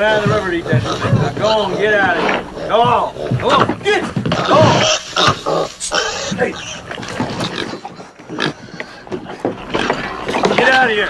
out of the river to eat that shit. Now go on, get out of here. Go on. Go on, get it. Go on. Hey. Get out of here.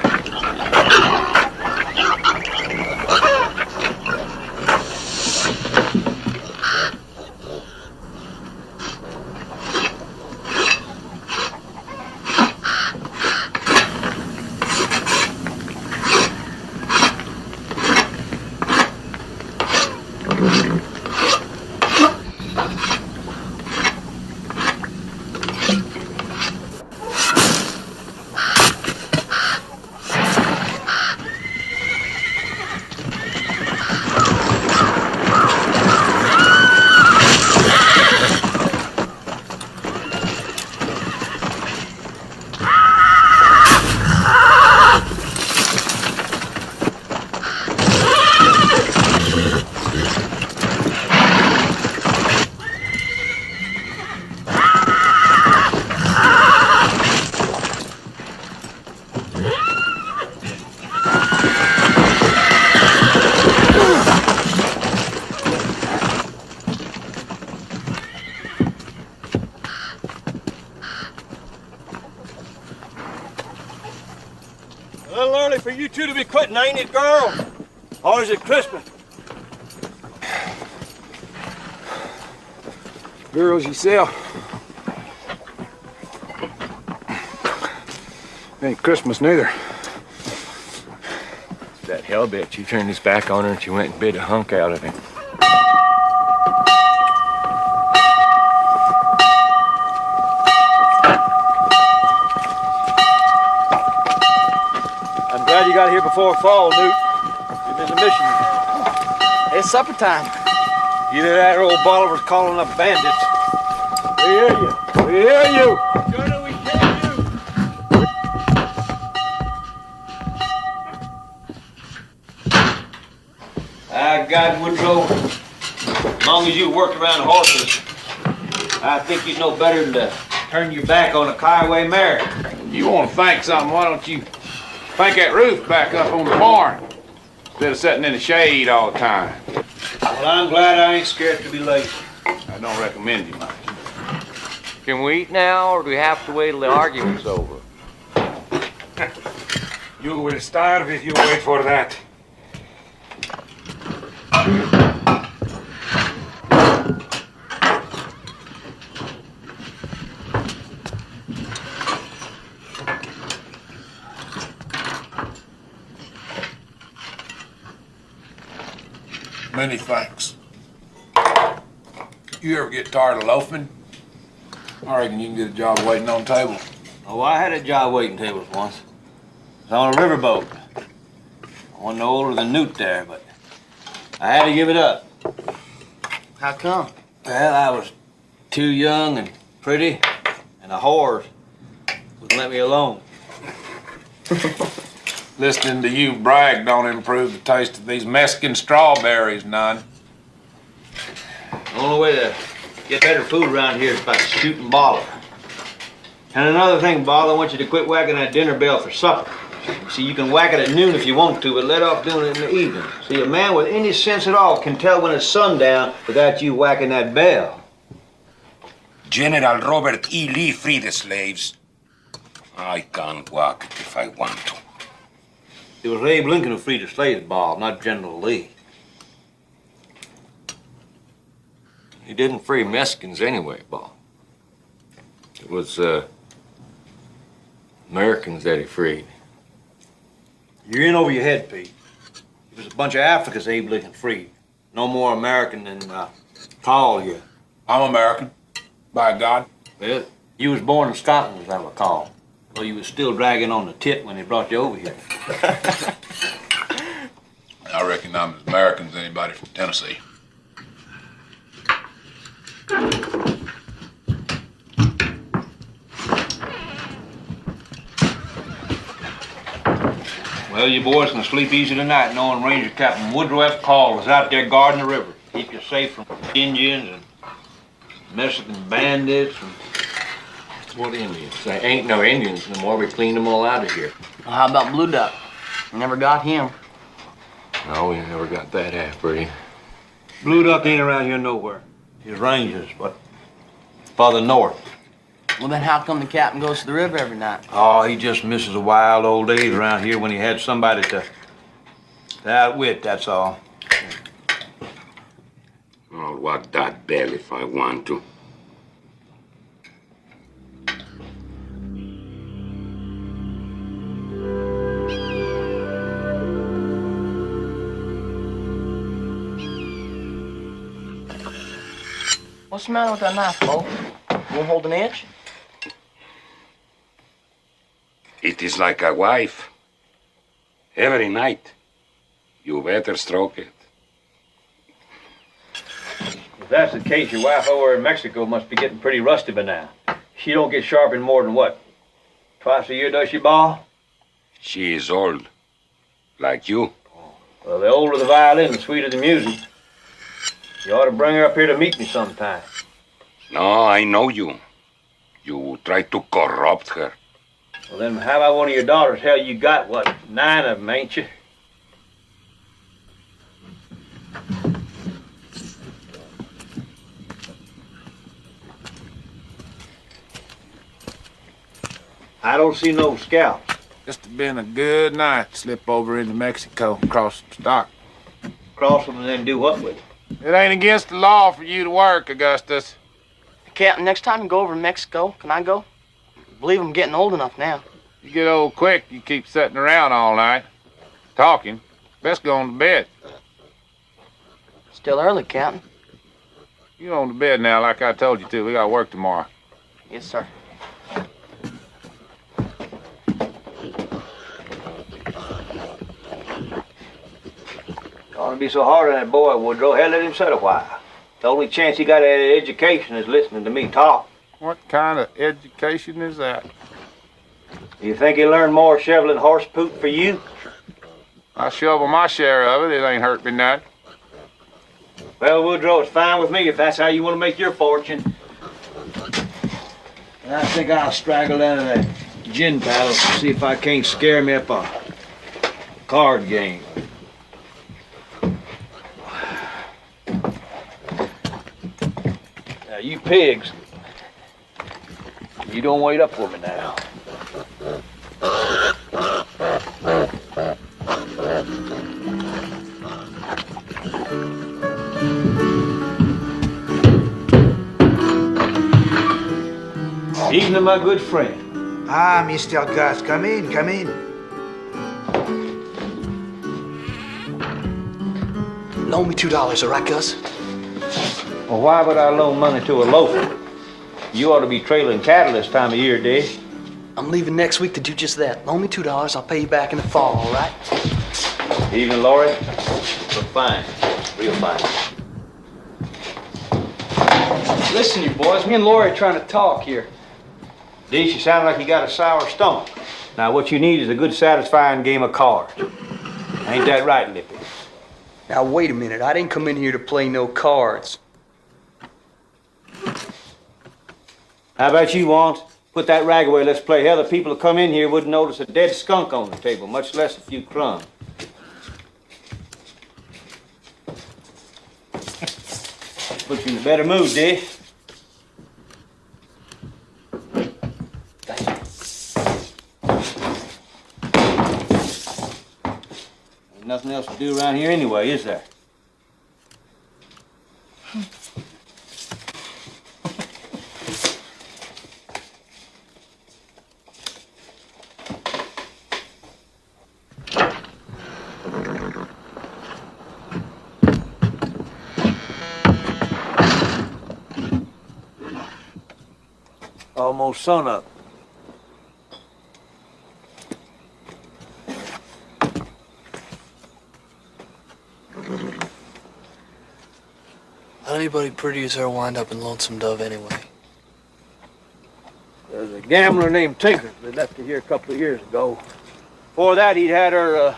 A little early for you two to be quitting, ain't it, girl? Or is it Christmas? Girls yourself. Ain't Christmas neither. That hell bitch, you turned his back on her and she went and bit a hunk out of him. I'm glad you got here before fall, Newt. You've been missing me. It's supper time. Either that or old Bolivar's calling up bandits. We hear you. We hear you. Jordan, we hear you. God, Woodrow, as long as you worked around horses, I think you'd know better than to turn your back on a Kiowa mare. You want to think something, why don't you think that roof back up on the barn instead of sitting in the shade all the time? Well, I'm glad I ain't scared to be lazy. I don't recommend you much. Can we eat now, or do we have to wait till the argument's over? You will starve if you wait for that. Many thanks. You ever get tired of loafing? I reckon you can get a job waiting on table. Oh, I had a job waiting tables once. It was on a riverboat. I wasn't no older than Newt there, but I had to give it up. How come? Well, I was too young and pretty, and a whore wouldn't let me alone. Listening to you brag don't improve the taste of these Mexican strawberries none. The only way to get better food around here is by shooting Bolivar. And another thing, Bolivar, I want you to quit whacking that dinner bell for supper. See, you can whack it at noon if you want to, but let off doing it in the evening. See, a man with any sense at all can tell when it's sundown without you whacking that bell. General Robert E. Lee freed the slaves. I can't whack it if I want to. It was Abe Lincoln who freed the slaves, Bob, not General Lee. He didn't free Mexicans anyway, Bob. It was, Americans that he freed. You're in over your head, Pete. It was a bunch of Africans Abe Lincoln freed. No more American than, Paul, you. I'm American, by God. Well, you was born in Scotland, as I recall. Well, you was still dragging on the tit when they brought you over here. I reckon I'm as American as anybody from Tennessee. Well, you boys can sleep easy tonight knowing Ranger Captain Woodrow F. Call is out there guarding the river. Keep you safe from Indians and Mexican bandits and... What Indians? There ain't no Indians no more. We cleaned them all out of here. Well, how about Blue Duck? Never got him. No, we never got that half pretty. Blue Duck ain't around here nowhere. His ranges, but farther north. Well, then how come the captain goes to the river every night? Oh, he just misses the wild old days around here when he had somebody to outwit, that's all. I'll walk that bell if I want to. What's the matter with that knife, Bo? Won't hold an inch? It is like a wife. Every night, you better stroke it. If that's the case, your wife over in Mexico must be getting pretty rusty by now. She don't get sharpened more than what? Twice a year, does she, Ball? She is old, like you. Well, the older the violin, the sweeter the music. You ought to bring her up here to meet me sometime. No, I know you. You try to corrupt her. Well, then how about one of your daughters? Hell, you got, what, 9 of them, ain't you? I don't see no scalps. Just been a good night to slip over into Mexico, cross some stock. Cross them and then do what with it? It ain't against the law for you to work, Augustus. Captain, next time you go over to Mexico, can I go? I believe I'm getting old enough now. You get old quick, you keep sitting around all night, talking. Best go on to bed. Still early, Captain. You on to bed now, like I told you to. We got work tomorrow. Yes, sir. Don't be so hard on that boy, Woodrow. Hell, let him sit a while. The only chance he got at education is listening to me talk. What kind of education is that? You think he'll learn more shoveling horse poop for you? I shovel my share of it. It ain't hurt me none. Well, Woodrow, it's fine with me if that's how you want to make your fortune. And I think I'll straggle down to that gin palace and see if I can't scare me up a card game. Now, you pigs, you don't wait up for me now. Evening, my good friend. Ah, Mr. Gus, come in, come in. Loan me $2, all right, Gus? Well, why would I loan money to a loafer? You ought to be trailing cattle this time of year, Dave. I'm leaving next week to do just that. Loan me $2, I'll pay you back in the fall, all right? Evening, Laurie. Look fine. Real fine. Listen, you boys, me and Lori are trying to talk here. Dee, you sound like you got a sour stomach. Now, what you need is a good, satisfying game of cards. Ain't that right, Lippy? Now, wait a minute. I didn't come in here to play no cards. How about you, Wants? Put that rag away, let's play. Hell, the people who come in here wouldn't notice a dead skunk on the table, much less a few crumbs. Put you in a better mood, Dee. Ain't nothing else to do around here anyway, is there? Almost sunup. How'd anybody pretty as her wind up in Lonesome Dove anyway? There's a gambler named Tinker that left her here a couple of years ago. Before that, he'd had her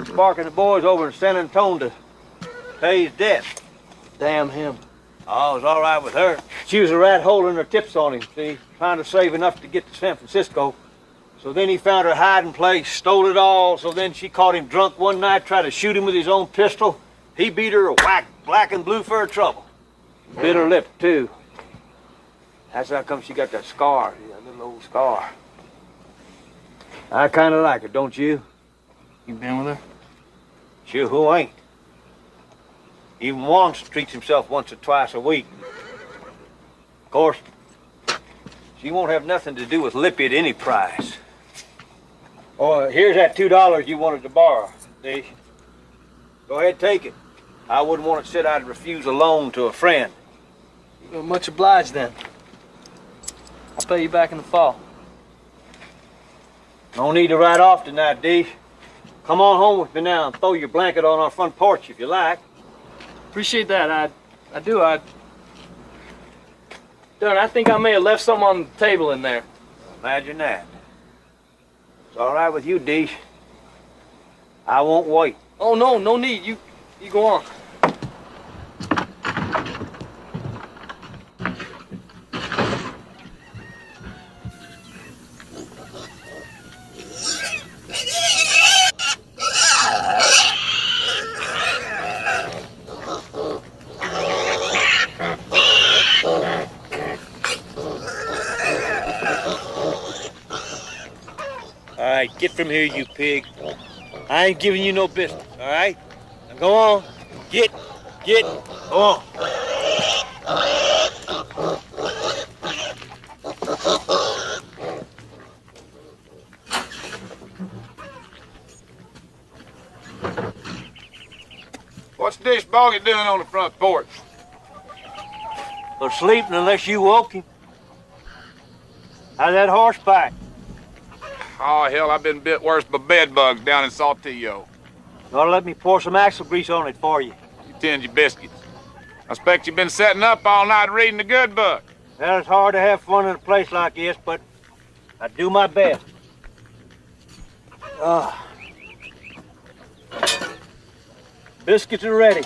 sparking the boys over in San Antonio to pay his debt. Damn him. Oh, it was all right with her. She was a rat holding her tips on him, see, trying to save enough to get to San Francisco So then he found her hiding place, stole it all. So then she caught him drunk one night, tried to shoot him with his own pistol. He beat her a whack, black and blue for her trouble. Bit her lip, too. That's how come she got that scar, that little old scar. I kind of like her, don't you? You been with her? Sure, who ain't? Even Juan treats himself once or twice a week. Of course, she won't have nothing to do with Lippy at any price. Oh, here's that $2 you wanted to borrow, Dish. Go ahead, take it. I wouldn't want it said I'd refuse a loan to a friend. Well, much obliged then. I'll pay you back in the fall. No need to ride off tonight, Dish. Come on home with me now and throw your blanket on our front porch if you like. Appreciate that. I do. Darn, I think I may have left something on the table in there. Imagine that. It's all right with you, Dish. I won't wait. Oh, no need. You go on. All right, get from here, you pig. I ain't giving you no business, all right? Now go on. Get. Go on. What's Dish Boggy doing on the front porch? Well, sleeping unless you woke him. How's that horseback? Oh, hell, I've been bit worse by bed bugs down in Saltillo. You ought to let me pour some axle grease on it for you. You tend your biscuits. I expect you've been setting up all night reading the good book. Well, it's hard to have fun in a place like this, but I do my best. Biscuits are ready.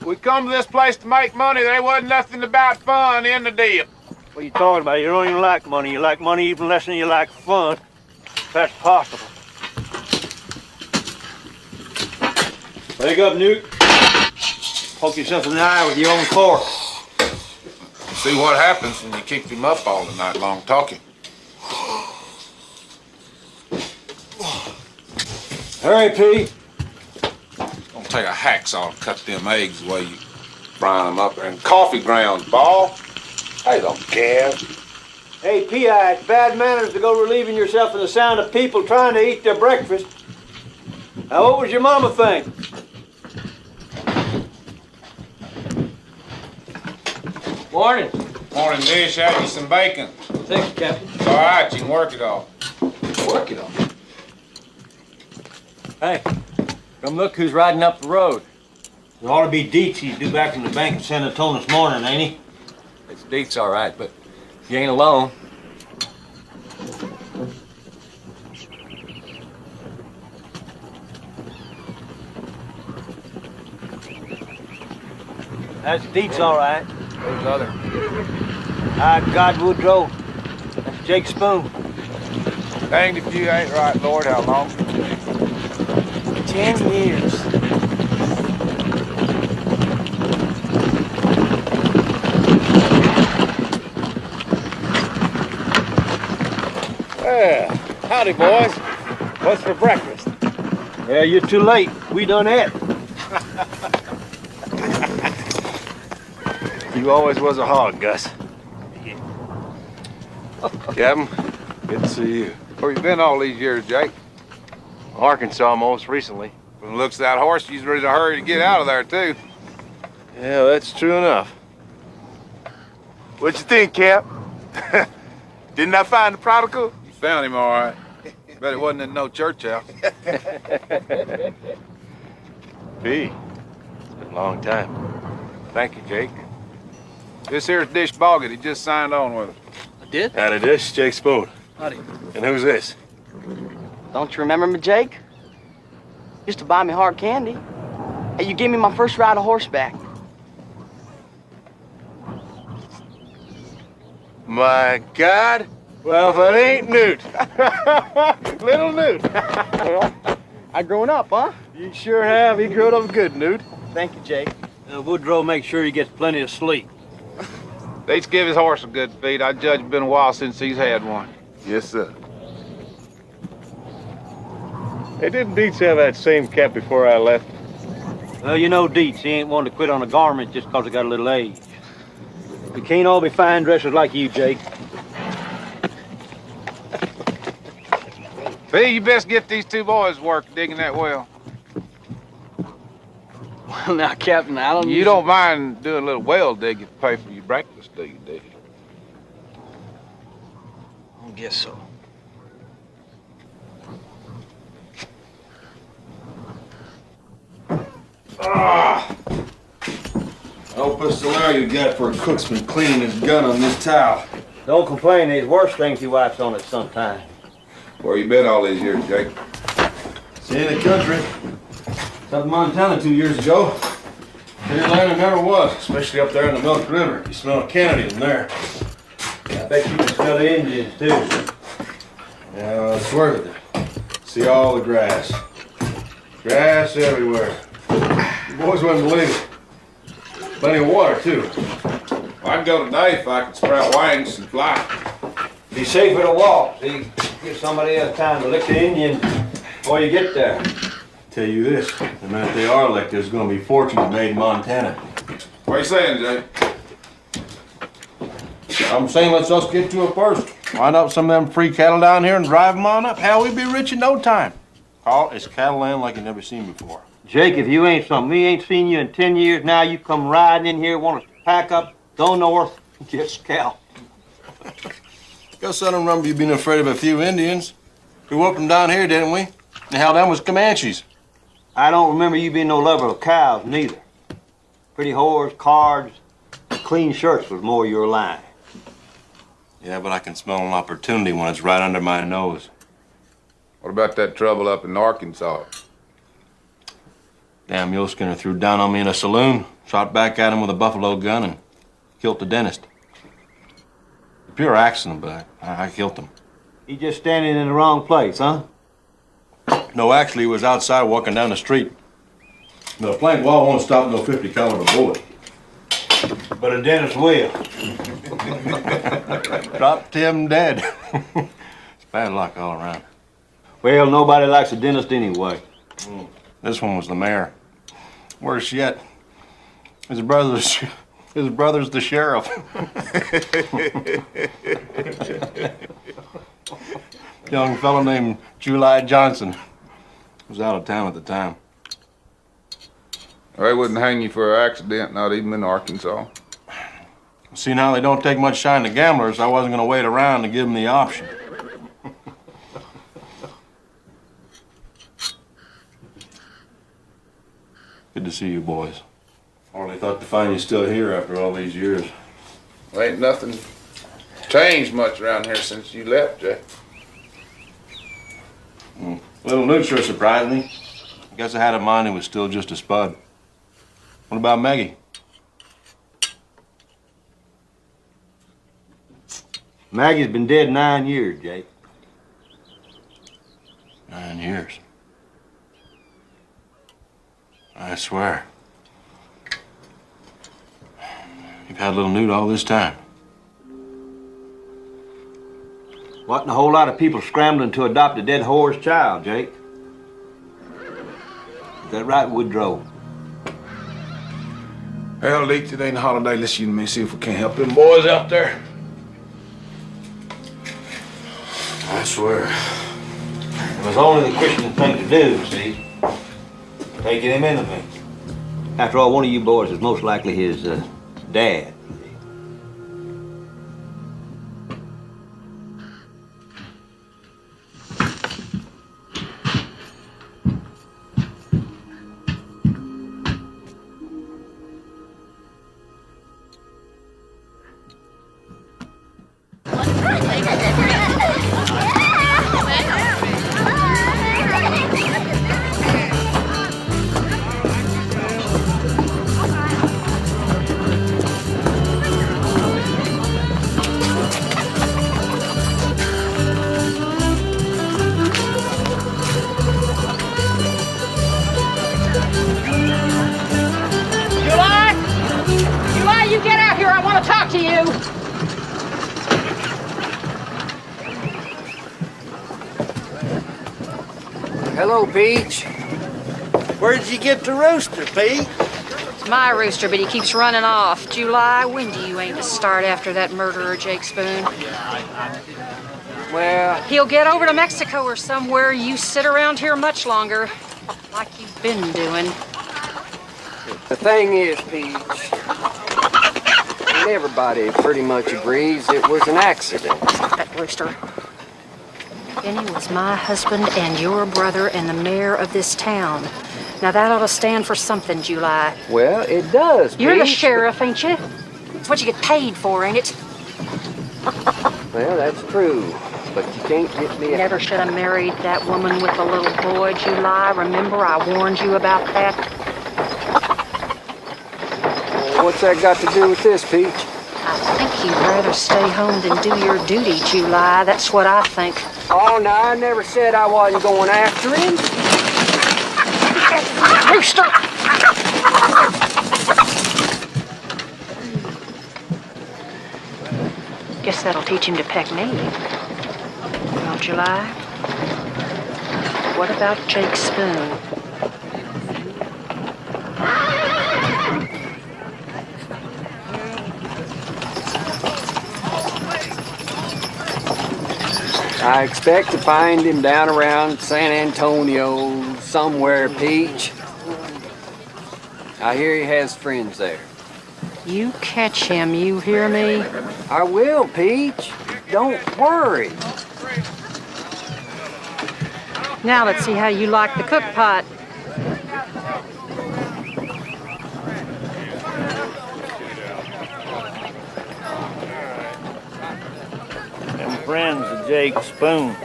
We come to this place to make money. There wasn't nothing about fun in the deal. What are you talking about? You don't even like money. You like money even less than you like fun. If that's possible. Wake up, Newt. Poke yourself in the eye with your own fork. See what happens when you keep him up all the night long talking. Hurry, Pete. Don't take a hacksaw to cut them eggs the way you frying them up there. And coffee grounds, Ball. They don't care. Hey, P.I., it's bad manners to go relieving yourself in the sound of people trying to eat their breakfast. Now, what was your mama think? Morning. Morning, Dish. Have you some bacon? Thank you, Captain. It's all right. You can work it off. Work it on. Hey, come look who's riding up the road. It ought to be Dietz he's due back from the bank in San Antonio this morning, ain't he? It's Dietz, all right, but he ain't alone. That's Dietz, all right. Who's the other? God Woodrow. That's Jake Spoon. Danged if you ain't right, Lord. How long? 10 years. Well, howdy, boys. What's for breakfast? Yeah, you're too late. We done it. You always was a hog, Gus. Captain, good to see you. Where you been all these years, Jake? Arkansas most recently. From the looks of that horse, you's ready to hurry to get out of there, too. Yeah, that's true enough. What you think, Cap? Didn't I find the prodigal? You found him all right. Bet it wasn't in no church house. P. It's been a long time. Thank you, Jake. This here's Dish Boggett. He just signed on with us. I did? Howdy, this Jake Spoon. Howdy. And who's this? Don't you remember me, Jake? Used to buy me hard candy. Hey, you gave me my first ride of horseback. My God, Well, if it ain't Newt. Little Newt. I grown up, huh? You sure have. He grew up good, Newt. Thank you, Jake. Woodrow makes sure he gets plenty of sleep. Let's give his horse a good feed. I judge it's been a while since he's had one. Yes, sir. Hey, didn't Dietz have that same cap before I left? Well, you know Dietz, he ain't one to quit on a garment just 'cause he got a little age. We can't all be fine dressers like you, Jake. Bill, you best get these two boys work digging that well. Well, now, Captain, I don't... You don't mind doing a little well digging to pay for your breakfast, do you, do you? I guess so. No pistolero you got for a cook's been cleaning his gun on this towel. Don't complain, there's worse things he wipes on it sometimes. Where you been all these years, Jake? Seeing the country. Up in Montana 2 years ago. Clear land it never was, especially up there in the Milk River. You smell Canadian there. I bet you can smell the Indians, too. Yeah, well, it's worth it. See all the grass. Grass everywhere. You boys wouldn't believe it. Plenty of water, too. I'd go today if I could sprout wings and fly. Be safer to walk, see? Give somebody else time to lick the Indians before you get there. Tell you this, the minute they are licked, there's gonna be fortunes made in Montana. What are you saying, Jake? I'm saying let's us get to it first. Find out some of them free cattle down here and drive them on up. Hell, we'd be rich in no time. Carl, it's cattle land like you never seen before. Jake, if you ain't something, we ain't seen you in 10 years now. You come riding in here, want to pack up, go north, and get scalped. Guess I don't remember you being afraid of a few Indians. We whooped them down here, didn't we? And hell, them was Comanches. I don't remember you being no lover of cows, neither. Pretty whores, cards, clean shirts was more your line. Yeah, but I can smell an opportunity when it's right under my nose. What about that trouble up in Arkansas? Damn mule skinner threw down on me in a saloon, shot back at him with a buffalo gun, and killed the dentist. Pure accident, but I killed him. He just standing in the wrong place, huh? No, actually, he was outside walking down the street. The plank wall won't stop no 50 caliber bullet. But a dentist will. Dropped him dead. It's bad luck all around. Well, nobody likes a dentist anyway. This one was the mayor. Worse yet, his brother's the sheriff. Young fellow named July Johnson was out of town at the time. They wouldn't hang you for an accident, not even in Arkansas. See, now they don't take much shine to gamblers. I wasn't going to wait around to give them the option. Good to see you boys. Hardly thought to find you still here after all these years. Well, ain't nothing changed much around here since you left, Jake. Little Newt sure surprised me. I guess I had in mind he was still just a spud. What about Maggie? Maggie's been dead 9 years, Jake. 9 years. I swear. You've had little Newt all this time. Wasn't a whole lot of people scrambling to adopt a dead whore's child, Jake. Is that right, Woodrow? Hell, Leach, it ain't a holiday. Let's see if we can't help them boys out there. I swear. It was only the Christian thing to do, see? Taking him into me. After all, one of you boys is most likely his dad. to you. Hello, Peach. Where'd you get the rooster, Pete? It's my rooster, but he keeps running off. July, when do you aim to start after that murderer, Jake Spoon? Well, He'll get over to Mexico or somewhere. You sit around here much longer, like you've been doing. the thing is, Peach, and everybody pretty much agrees it was an accident. That rooster. Benny was my husband and your brother and the mayor of this town. Now that ought to stand for something, July. Well, it does, You're the Peach. sheriff, ain't you? It's what you get paid for, ain't it? Well, that's true, but you can't get me. Never should have married that woman with the little boy, July. Remember, I warned you about that? What's that got to do with this, Peach? I think you'd rather stay home than do your duty, July. That's what I think. Oh, no, I never said I wasn't going after him. Rooster! Guess that'll teach him to peck me. Well, July, what about Jake Spoon? I expect to find him down around San Antonio somewhere, Peach. I hear he has friends there. You catch him, you hear me? I will, Peach. Don't worry. Now let's see how you like the cook pot. Them friends of Jake Spoon.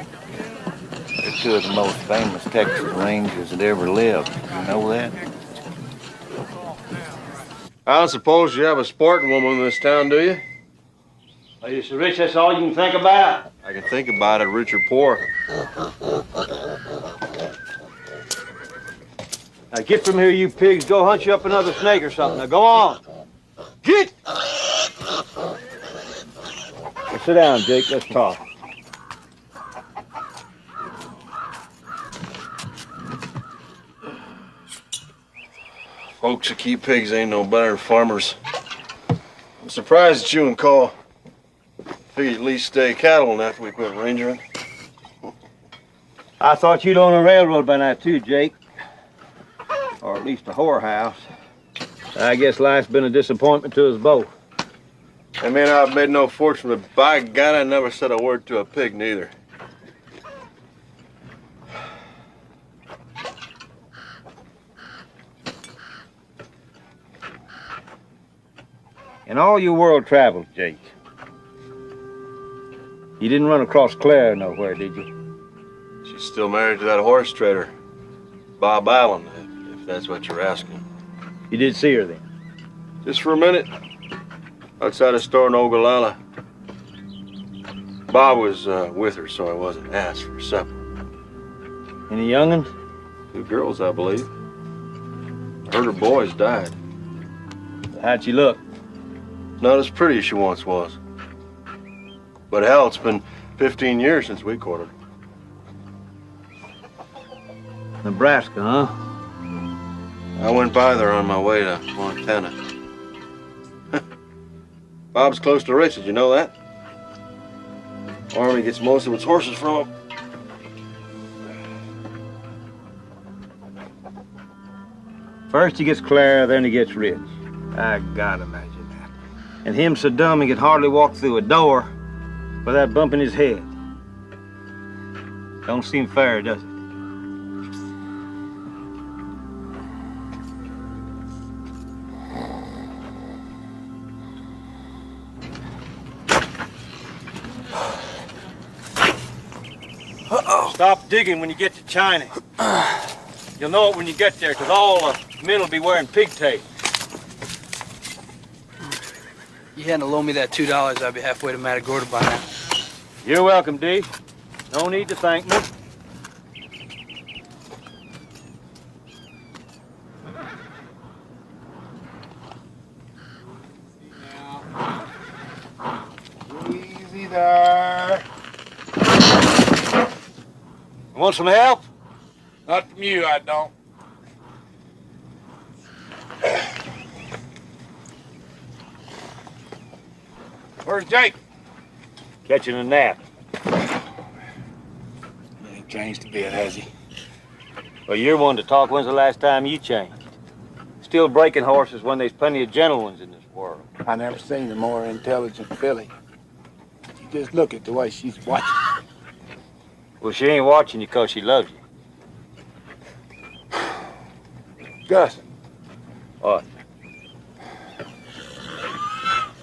They're two of the most famous Texas Rangers that ever lived. You know that? I don't suppose you have a sporting woman in this town, do you? Are you so rich that's all you can think about? I can think about it, rich or poor. Now get from here, you pigs. Go hunt you up another snake or something. Now go on. Get! Well, sit down, Jake. Let's talk. Folks that keep pigs ain't no better than farmers. I'm surprised that you and Cole figured at least stay cattle after we quit rangering. I thought you'd own a railroad by now, too, Jake. Or at least a whorehouse. I guess life's been a disappointment to us both. I mean, I've made no fortune, but by God, I never said a word to a pig, neither. In all your world travels, Jake, you didn't run across Claire nowhere, did you? She's still married to that horse trader, Bob Allen, if that's what you're asking. You did see her then? Just for a minute, outside a store in Ogallala. Bob was with her, so I wasn't asked for supper. Any young'uns? 2 girls, I believe. Heard her boys died. How'd she look? Not as pretty as she once was. But hell, it's been 15 years since we courted. Nebraska, huh? I went by there on my way to Montana. Bob's close to rich, did you know that? Army gets most of its horses from him. First he gets Clara, then he gets rich. I gotta imagine that. And him so dumb he could hardly walk through a door without bumping his head. Don't seem fair, does it? Stop digging when you get to China. You'll know it when you get there, because all the men will be wearing pigtails. You hadn't loaned me that $2, I'd be halfway to Matagorda by now. You're welcome, D. No need to thank me. Want some help? Not from you, I don't. Where's Jake? Catching a nap. He ain't changed a bit, has he? Well, you're one to talk. When's the last time you changed? Still breaking horses when there's plenty of gentle ones in this world. I never seen a more intelligent filly. You just look at the way she's watching. Well, she ain't watching you 'cause she loves you. Gus, What?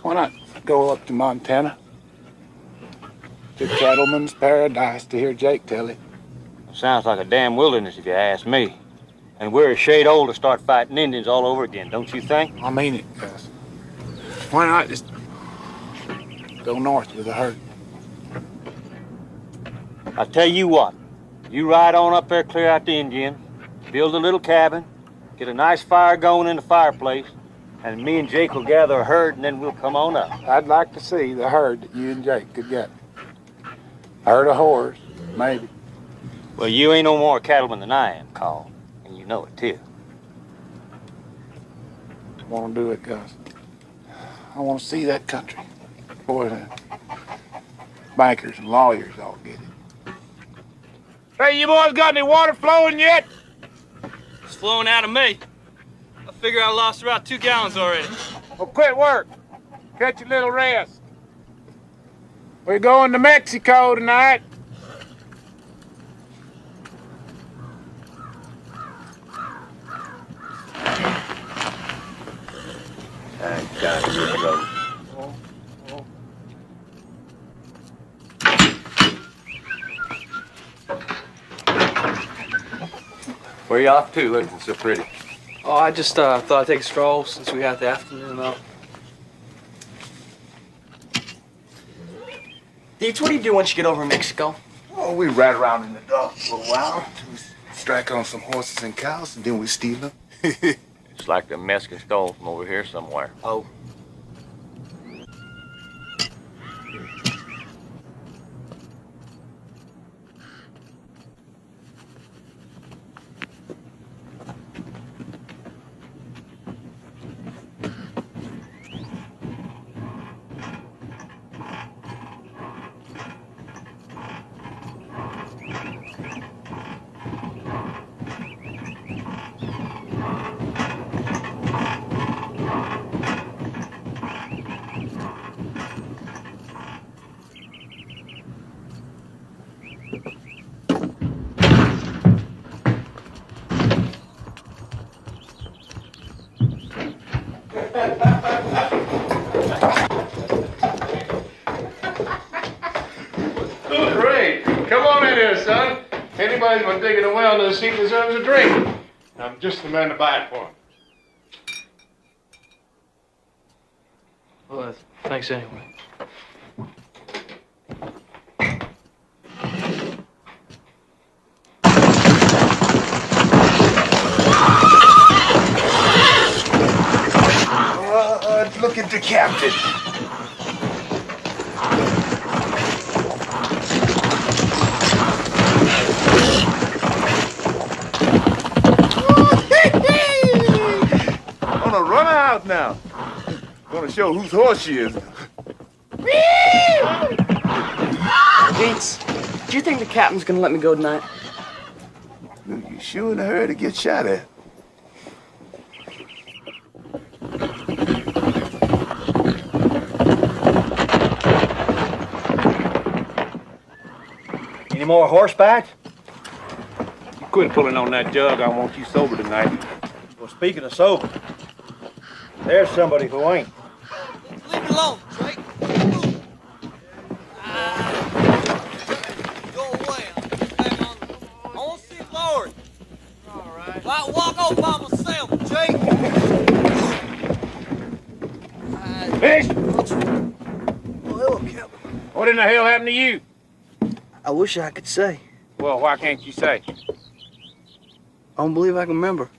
why not go up to Montana? To Cattleman's Paradise to hear Jake tell it. Sounds like a damn wilderness if you ask me. And we're a shade old to start fighting Indians all over again, don't you think? I mean it, Gus. Why not just go north with the herd? I tell you what, you ride on up there, clear out the Indian, build a little cabin, get a nice fire going in the fireplace, and me and Jake will gather a herd and then we'll come on up. I'd like to see the herd that you and Jake could get. A herd of horse, maybe. Well, you ain't no more a cattleman than I am, Carl, and you know it too. I want to do it, Gus. I want to see that country. Boy, the bankers and lawyers all get it. Hey, you boys got any water flowing yet? It's flowing out of me. I figure I lost about 2 gallons already. Well, quit work. Catch a little rest. We're going to Mexico tonight. I got it, brother. Where you off to looking so pretty? Oh, I just thought I'd take a stroll since we got the afternoon off. Deets, what do you do once you get over in Mexico? Oh, we ride around in the dark for a while. We strike on some horses and cows, and then we steal them. It's like the Mexican stole from over here somewhere. Oh. Great. Come on in here, son. Anybody's been digging a well in the seat deserves a drink. I'm just the man to buy it for him. Well, thanks anyway. Look at the captain. Gonna run her out now. Gonna show whose horse she is. Deets, do you think the captain's gonna let me go tonight? You sure in a hurry to get shot at? Any more horsebacks? You quit pulling on that jug. I want you sober tonight. Well, speaking of sober, there's somebody who ain't. Leave me alone, Drake. Go away. I want to see Lord. All right. I walk off by myself, Jake. Fish! Well, hello, Captain. What in the hell happened to you? I wish I could say. Well, why can't you say? I don't believe I can remember.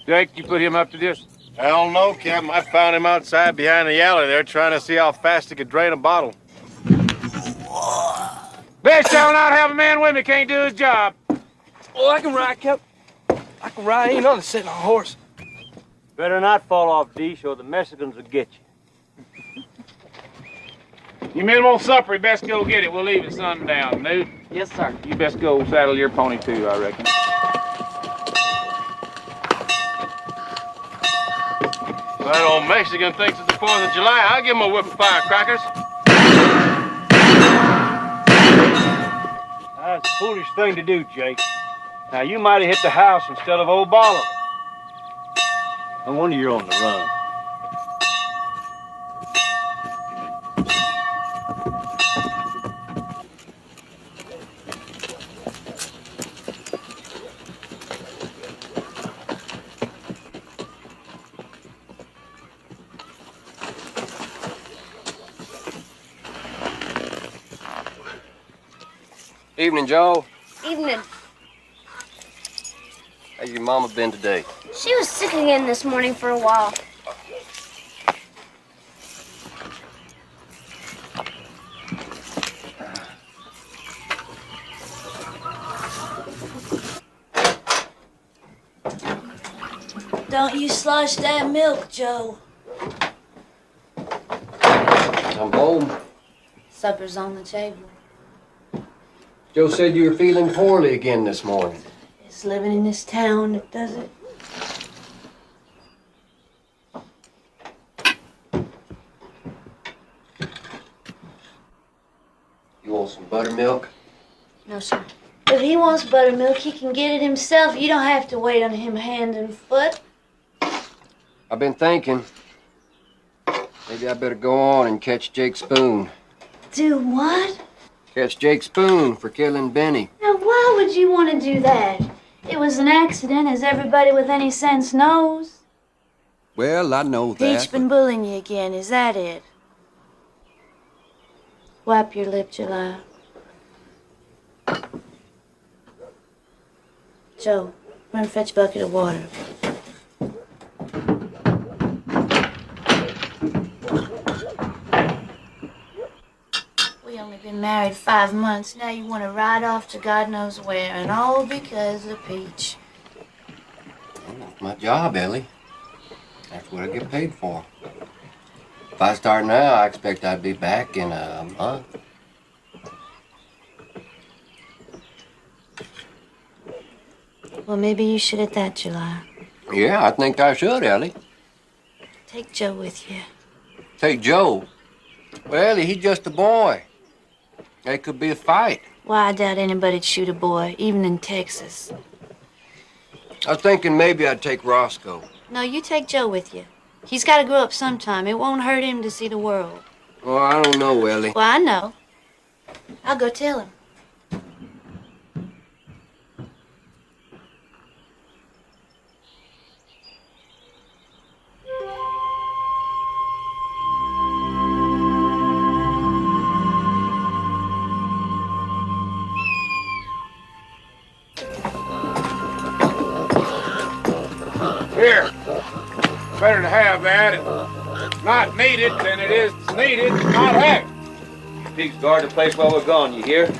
Jake, you put him up to this? Hell no, Captain. I found him outside behind the alley there trying to see how fast he could drain a bottle. Best y'all not have a man with me can't do his job. Oh, I can ride, Cap. I can ride. Ain't nothing sitting on a horse. Better not fall off, Deesh, or the Mexicans will get you. You men want supper, you best go get it. We'll leave at sundown. Newt, Yes, sir. you best go saddle your pony too, I reckon. Well, that old Mexican thinks it's the 4th of July. I'll give him a whip of firecrackers. That's a foolish thing to do, Jake. Now, you might have hit the house instead of old Bala. No wonder you're on the run. Evening, Joe. Evening. How's your mama been today? She was sick again this morning for a while. Don't you slosh that milk, Joe. I'm home. Supper's on the table. Joe said you were feeling poorly again this morning. It's living in this town that does it. You want some buttermilk? No, sir. If he wants buttermilk, he can get it himself. You don't have to wait on him hand and foot. I've been thinking. Maybe I better go on and catch Jake Spoon. Do what? Catch Jake Spoon for killing Benny. Now, why would you want to do that? It was an accident, as everybody with any sense knows. Well, I know that. Peach been bullying you again, is that it? Wipe your lip, July. Joe, run fetch a bucket of water. We only been married 5 months. Now you want to ride off to God knows where, and all because of Peach. Well, it's my job, Ellie. That's what I get paid for. If I start now, I expect I'd be back in a month. Well, maybe you should at that, July. Yeah, I think I should, Ellie. Take Joe with you. Take Joe. Well, Ellie, he's just a boy. There could be a fight. Why, I doubt anybody'd shoot a boy, even in Texas. I was thinking maybe I'd take Roscoe. No, you take Joe with you. He's got to grow up sometime. It won't hurt him to see the world. Oh, I don't know, Ellie. Well, I know. I'll go tell him. Here. Better to have that. It's not needed than it is needed to not have it. Pigs guard the place while we're gone, you hear?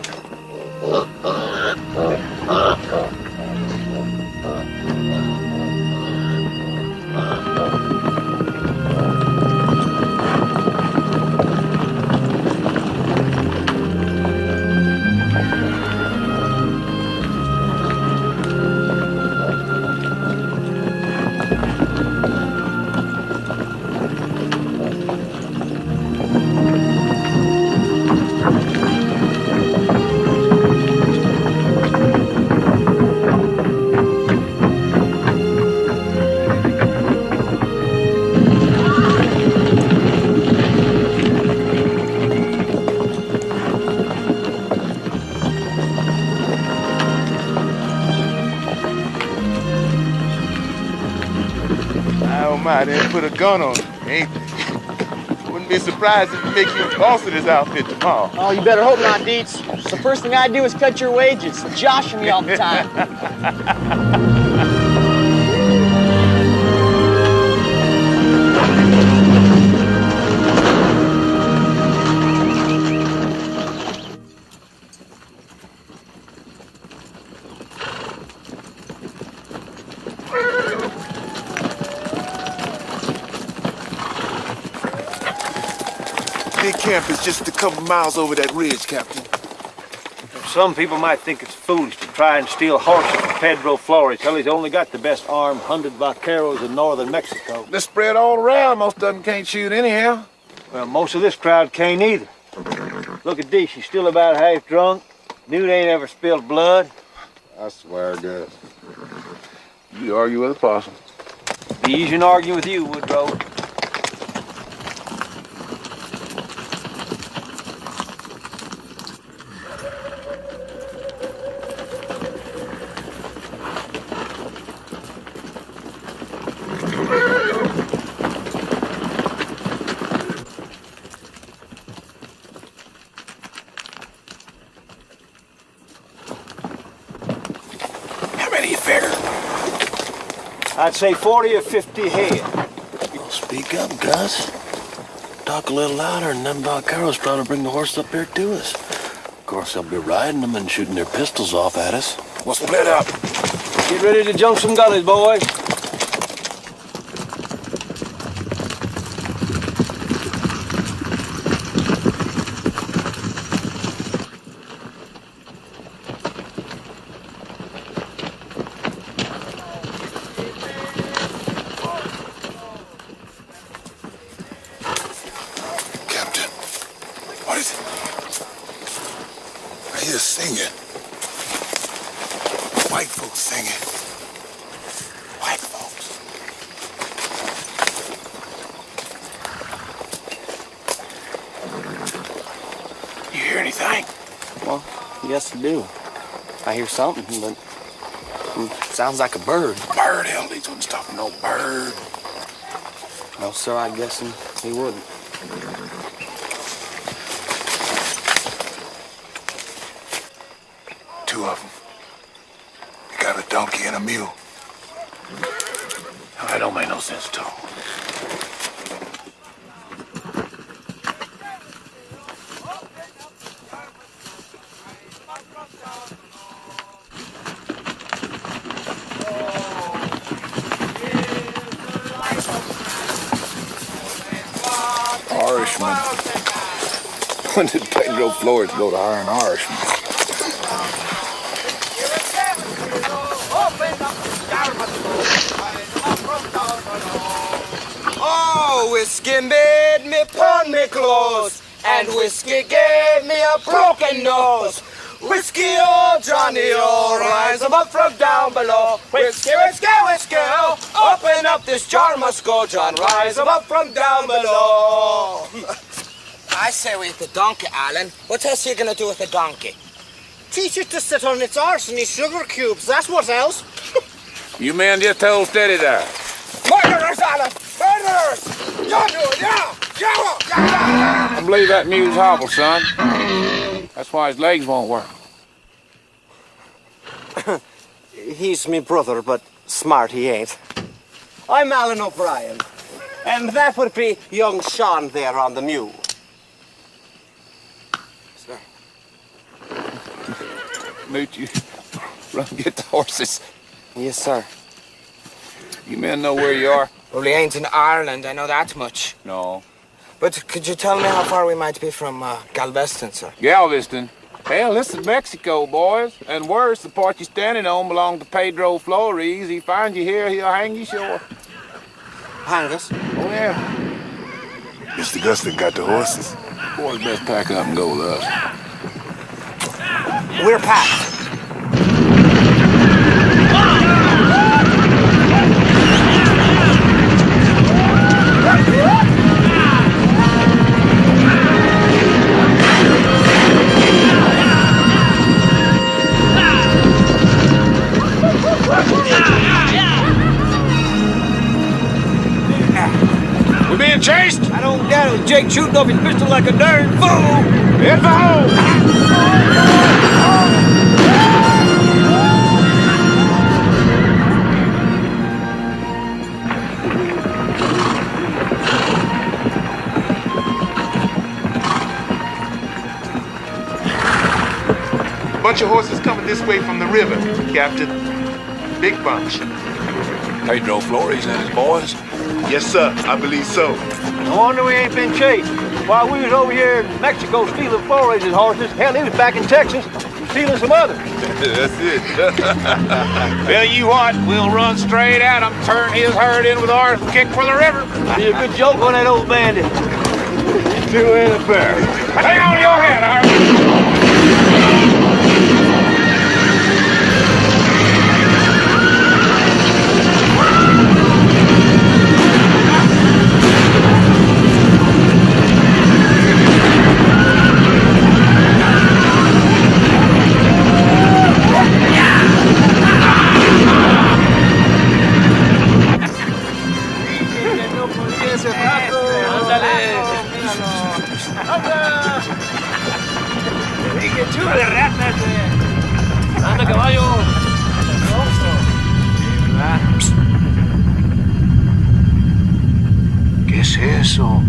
My, they put a gun on it, ain't they? Wouldn't be surprised if you make you boss of this outfit tomorrow. Oh, you better hope not, Dietz. The first thing I do is cut your wages, joshing me all the time. big camp is just a couple miles over that ridge, Captain. Some people might think it's foolish to try and steal horses from Pedro Flores. Hell, he's only got the best armed 100 vaqueros in northern Mexico. They're spread all around. Most of them can't shoot anyhow. Well, most of this crowd can't either. Look at Dee, she's still about half drunk. Dude ain't ever spilled blood. I swear, Gus. You argue with a possum. Be easy to argue with you, Woodrow. How many you figure? I'd say 40 or 50 head. Speak up, Gus. Talk a little louder, and them vaqueros probably bring the horse up here to us. Of course, they'll be riding them and shooting their pistols off at us. We'll split up. Get ready to jump some gullies, boys. Captain, what is it? I hear singing. White folks singing. White folks. You hear anything? Well, yes, I do. I hear something, but it sounds like a bird. Bird, hell, these wouldn't stop no bird. No, sir, I guess he wouldn't. Two of them. They got a donkey and a mule. Now, that don't make no sense at all. Irishman. When did Pedro Flores go to hire an Irishman? Oh, whiskey made me pawn me clothes, and whiskey gave me a broken nose. Whiskey, oh Johnny, oh, rise up from down below. Whiskey, whiskey, whiskey, oh, open up this jar must go, John. Rise up from down below. I say we hit the donkey, Alan. What else are you gonna do with the donkey? Teach it to sit on its arse and eat sugar cubes. That's what else. You men just hold steady there. Murderers, Alan! Murderers! You do it, yeah! I believe that mule's hobbled, son. That's why his legs won't work. He's me brother, but smart he ain't. I'm Alan O'Brien, and that would be young Sean there on the mule. Sir. Newt, you run get the horses. Yes, sir. You men know where you are? Well, we ain't in Ireland, I know that much. No. But could you tell me how far we might be from Galveston, sir? Galveston? Hell, this is Mexico, boys. And worse, the part you're standing on belongs to Pedro Flores. He finds you here, he'll hang you sure. Hang us? Oh, yeah. Mr. Guston got the horses. Boys best pack up and go with us. We're packed. We're being chased? I don't doubt it. Jake shooting off his pistol like a darn fool. Head for home! Bunch of horses coming this way from the river, Captain. Big bunch. Pedro Flores and his boys? Yes, sir. I believe so. No wonder we ain't been chased. While we was over here in Mexico stealing foraging horses, hell, he was back in Texas stealing some others. That's it. Tell you what, we'll run straight at him, turn his herd in with ours, and kick for the river. Be a good joke on that old bandit. You two ain't a fair. Hang on to your head, Harvey. Anda, caballo. ¿Qué es eso?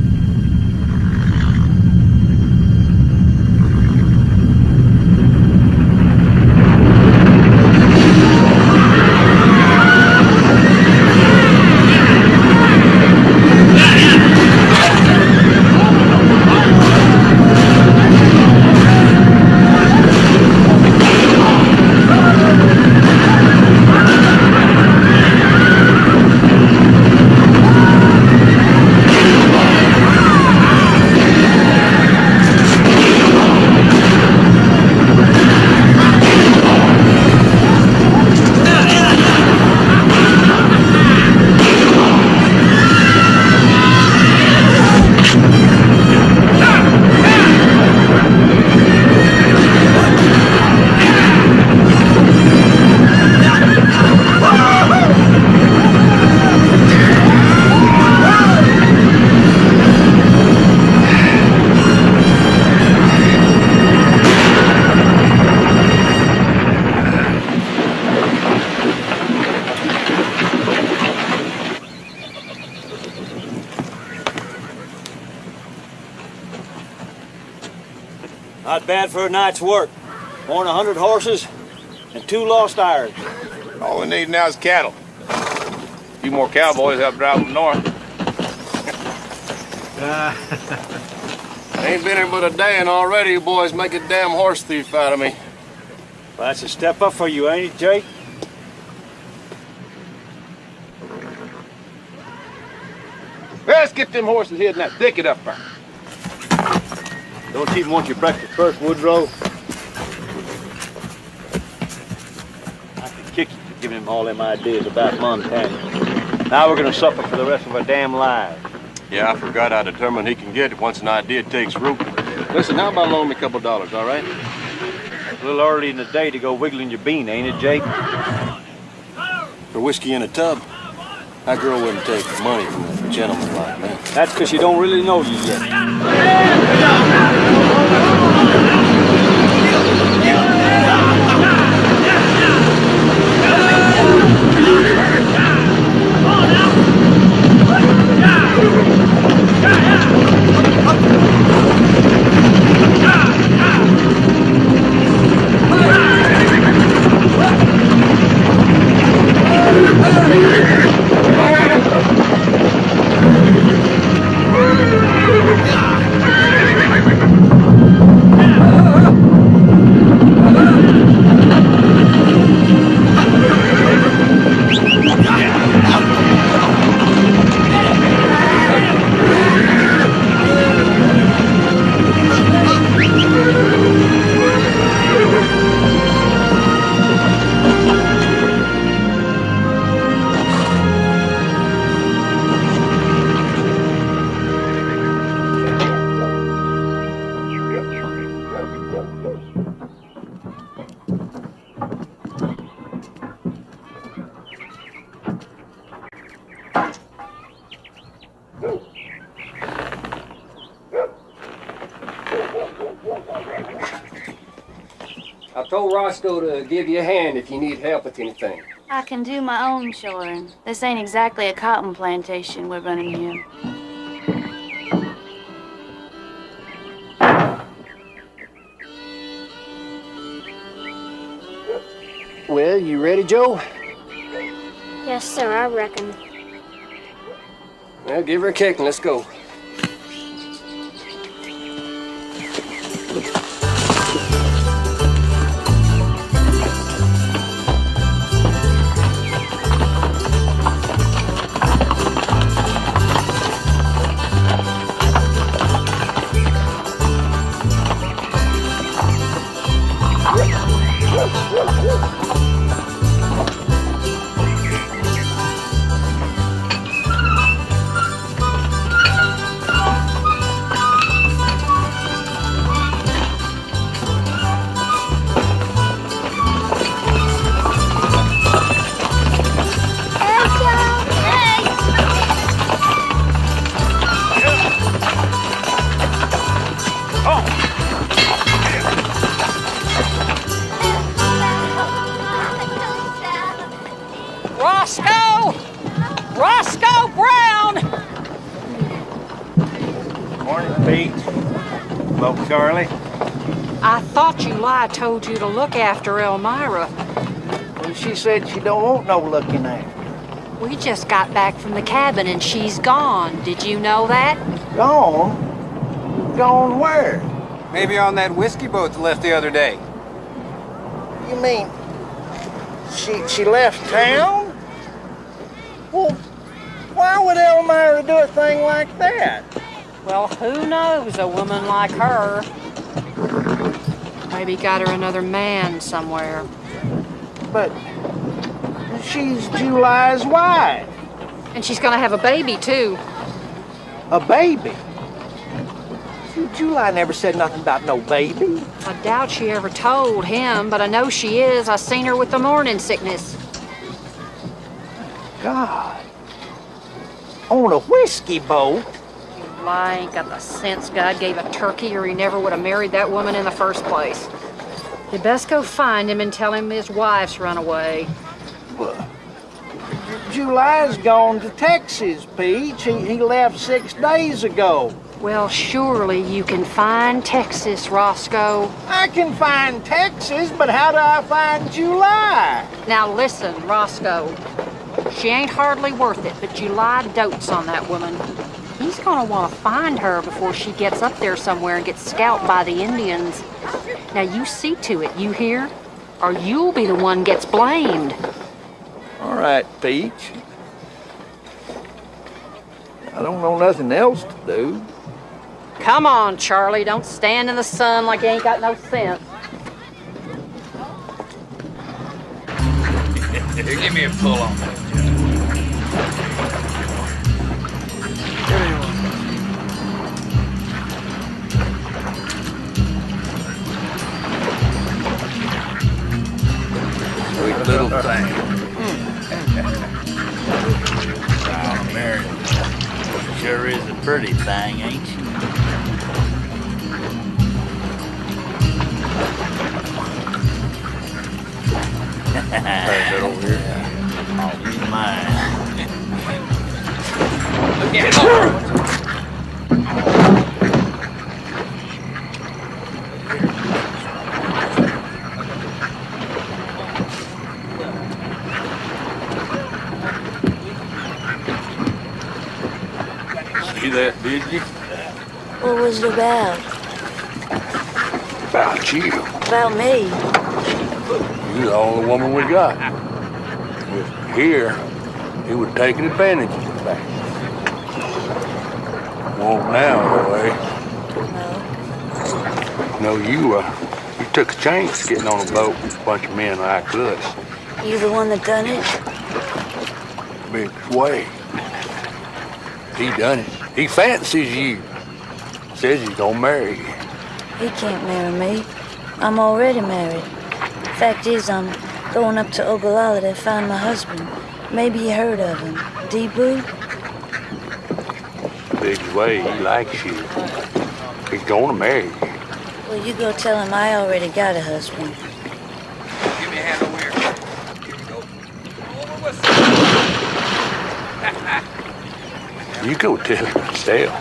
Not bad for a night's work. More than 100 horses and 2 lost irons. All we need now is cattle. A few more cowboys help drive them north. Ain't been here but a day and already you boys make a damn horse thief out of me. Well, that's a step up for you, ain't it, Jake? Let's get them horses hid in that thicket up there. Don't even want your breakfast first, Woodrow. I could kick you for giving him all them ideas about Montana. Now we're gonna suffer for the rest of our damn lives. Yeah, I forgot how determined he can get once an idea takes root. Listen, how about loaning me a couple dollars, all right? A little early in the day to go wiggling your bean, ain't it, Jake? For whiskey in a tub? That girl wouldn't take money from a gentleman like that. That's because you don't really know you yet. I told Roscoe to give you a hand if you need help with anything. I can do my own shoring. This ain't exactly a cotton plantation we're running here. Well, you ready, Joe? Yes, sir, I reckon. Well, give her a kick and let's go. Roscoe! Roscoe Brown! Morning, Pete. Hello, Charlie. I thought July told you to look after Elmira. Well, she said she don't want no looking at. We just got back from the cabin and she's gone. Did you know that? Gone? Gone where? Maybe on that whiskey boat that left the other day. You mean she left town? Well, why would Elmira do a thing like that? Well, who knows a woman like her? Maybe got her another man somewhere. But she's July's wife. And she's gonna have a baby, too. A baby? July never said nothing about no baby. I doubt she ever told him, but I know she is. I seen her with the morning sickness. God. On a whiskey boat? July ain't got the sense God gave a turkey, or he never would have married that woman in the first place. You best go find him and tell him his wife's run away. Well, July's gone to Texas, Peach. He left 6 days ago. Well, surely you can find Texas, Roscoe. I can find Texas, but how do I find July? Now listen, Roscoe. She ain't hardly worth it, but July dotes on that woman. He's gonna want to find her before she gets up there somewhere and gets scalped by the Indians. Now you see to it, you hear? Or you'll be the one gets blamed. All right, Peach. I don't know nothing else to do. Come on, Charlie. Don't stand in the sun like you ain't got no sense. Here, give me a pull on that. Sweet little thing. Oh, Mary. Sure is a pretty thing, ain't she? Pass it over here. Oh, you mine. Look at it. See that, did you? What was it about? About you. About me? You're the only woman we got. If here, he would have taken advantage of the fact. Won't now, though, eh? No, you took a chance getting on a boat with a bunch of men like us. You the one that done it? Big Sway. He done it. He fancies you. Says he's gonna marry you. He can't marry me. I'm already married. Fact is, I'm going up to Ogallala to find my husband. Maybe you heard of him. D-Boo? Big Sway, he likes you. He's gonna marry you. Well, you go tell him I already got a husband. Give me a hand over here. Here you go. Over with. You go tell him yourself.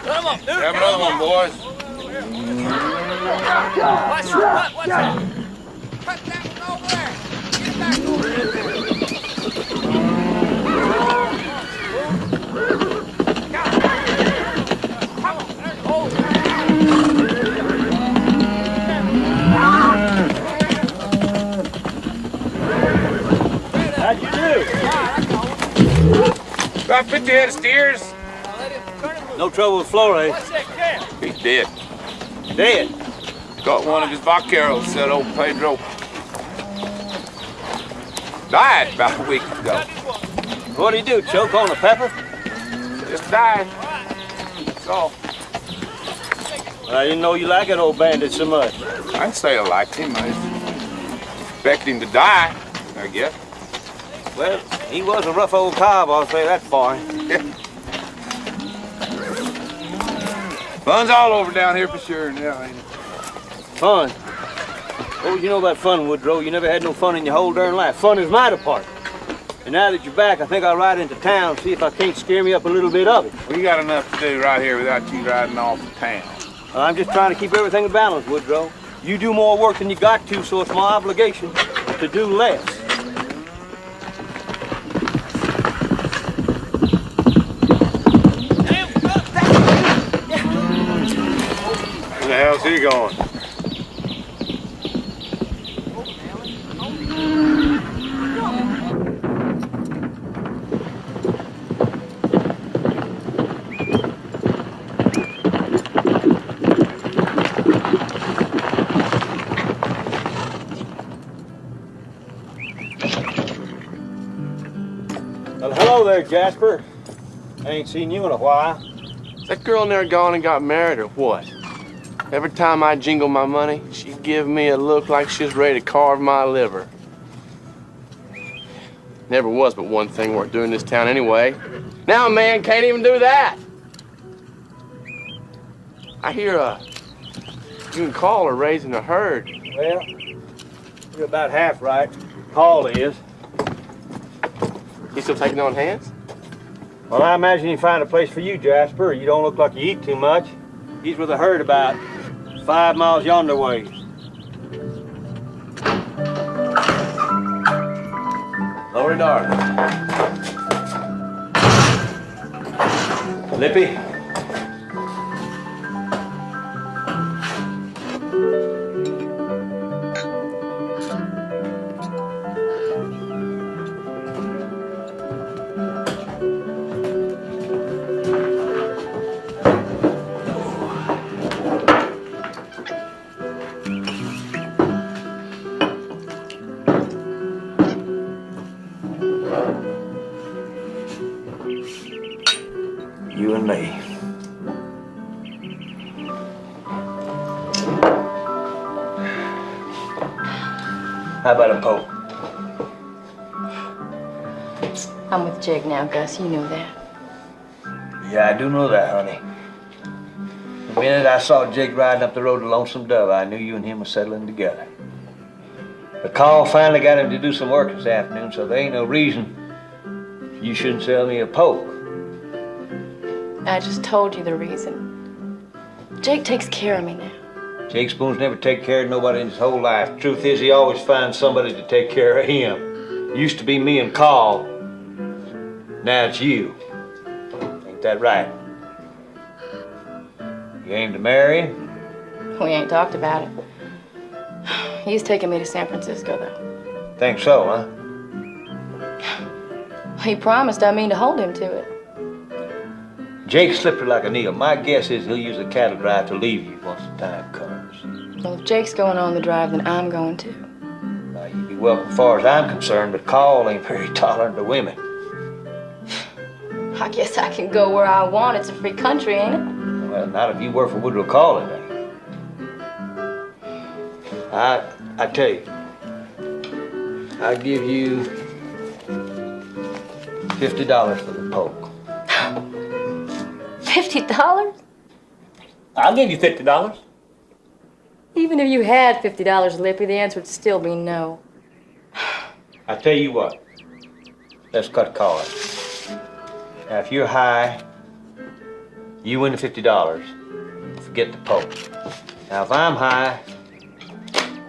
Come on, dude. Have another one, boys. Watch that. Watch that. Cut that one over there. Get back over How'd you do? About 50 head of steers. No trouble with Flores. He's dead. Dead. Got one of his vaqueros, said old Pedro. Died about a week ago. What'd he do, choke on a pepper? Just died. That's all. I didn't know you liked that old bandit so much. I didn't say I liked him. I expect him to die, I guess. Well, he was a rough old cob, I'll say that for him. Fun's all over down here for sure now, ain't it? Fun? What would you know about fun, Woodrow? You never had no fun in your whole darn life. Fun is my department. And now that you're back, I think I'll ride into town, see if I can't scare me up a little bit of it. We got enough to do right here without you riding off to town. I'm just trying to keep everything in balance, Woodrow. You do more work than you got to, so it's my obligation to do less. Where the hell's he going? Well, hello there, Jasper. I ain't seen you in a while. Is that girl in there gone and got married or what? Every time I jingle my money, she give me a look like she's ready to carve my liver. Never was but one thing worth doing in this town anyway. Now a man can't even do that. I hear you and Carl are raising a herd. Well, you're about half right. Paul is. He's still taking on hands? Well, I imagine you find a place for you, Jasper. You don't look like you eat too much. He's with a herd about 5 miles yonder way. Lordy darling. Lippy? You and me. How about a poke? I'm with Jake now, Gus. You know that. Yeah, I do know that, honey. The minute I saw Jake riding up the road to Lonesome Dove, I knew you and him were settling together. But Carl finally got him to do some work this afternoon, so there ain't no reason you shouldn't sell me a poke. I just told you the reason. Jake takes care of me now. Jake Spoon's never take care of nobody in his whole life. Truth is, he always finds somebody to take care of him. Used to be me and Carl. Now it's you. Ain't that right? You aim to marry him? We ain't talked about it. He's taking me to San Francisco, though. Think so, huh? He promised I mean to hold him to it. Jake's slippery like a needle. My guess is he'll use a cattle drive to leave you once the time comes. Well, if Jake's going on the drive, then I'm going too. Now, you'd be welcome as far as I'm concerned, but Carl ain't very tolerant of women. I guess I can go where I want. It's a free country, ain't it? Well, not if you work for Woodrow Cawley, then. I tell you, I give you $50 for the poke. $50? I'll give you $50. Even if you had $50, Lippy, the answer would still be no. I tell you what, let's cut cards. Now, if you're high, you win the $50. Forget the poke. Now, if I'm high,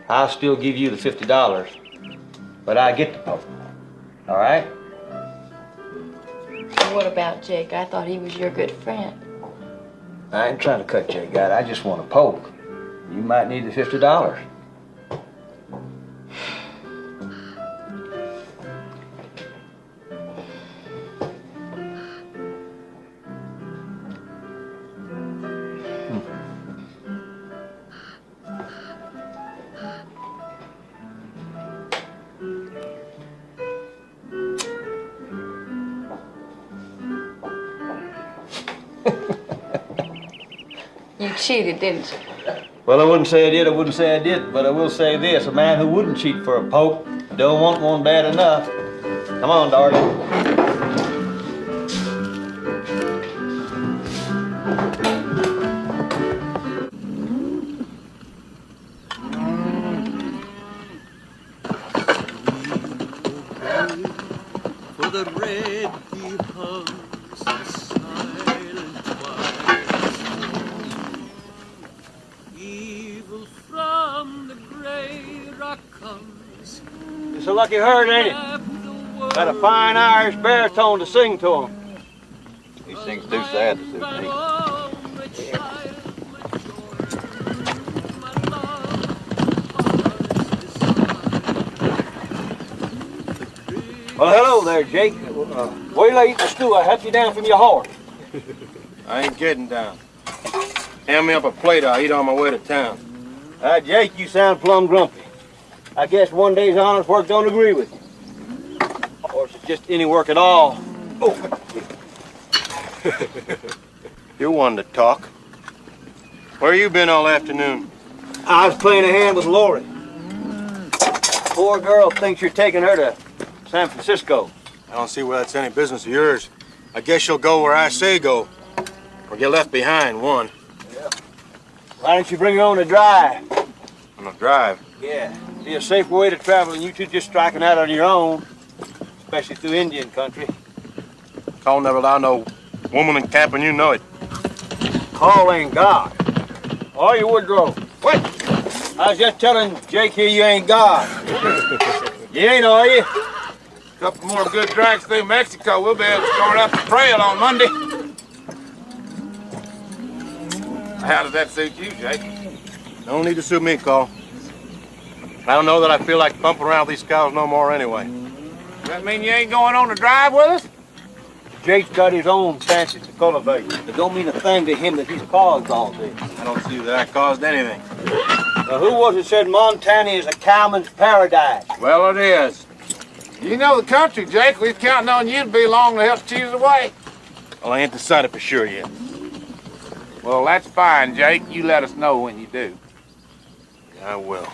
I'll still give you the $50, but I get the poke. All right? What about Jake? I thought he was your good friend. I ain't trying to cut Jake out. I just want a poke. You might need the $50. You cheated, didn't you? Well, I wouldn't say I did, I wouldn't say I did, but I will say this. A man who wouldn't cheat for a poke don't want one bad enough. Come on, darling. For the red becomes the silent twilight. Evil from the gray rock comes. It's a lucky herd, ain't it? Got a fine Irish baritone to sing to him. He sings too sad to suit me. Well, hello there, Jake. Wait till I eat the stew. I'll help you down from your horse. I ain't getting down. Hand me up a plate, I'll eat on my way to town. Jake, you sound plumb grumpy. I guess one day's honest work don't agree with you. Or is it just any work at all? Oh. You're one to talk. Where you been all afternoon? I was playing a hand with Lori. Poor girl thinks you're taking her to San Francisco. I don't see where that's any business of yours. I guess you'll go where I say go. Or get left behind, one. Yeah. Why don't you bring her on a drive? On a drive? Yeah. Be a safer way to travel than you two just striking out on your own. Especially through Indian country. Call never allow no woman in camp and you know it. Call ain't God. Or you Woodrow. Wait! I was just telling Jake here you ain't God. You ain't, are you? Couple more good drags through Mexico, we'll be able to start up the trail on Monday. How does that suit you, Jake? Don't need to suit me, Call. I don't know that I feel like bumping around with these cows no more anyway. Does that mean you ain't going on the drive with us? Jake's got his own fancies to cultivate. It don't mean a thing to him that he's caused all this. I don't see that I caused anything. Now, who was it said Montana is a cowman's paradise? Well, it is. You know the country, Jake. We're counting on you to be along to help choose the way. Well, I ain't decided for sure yet. Well, that's fine, Jake. You let us know when you do. I will.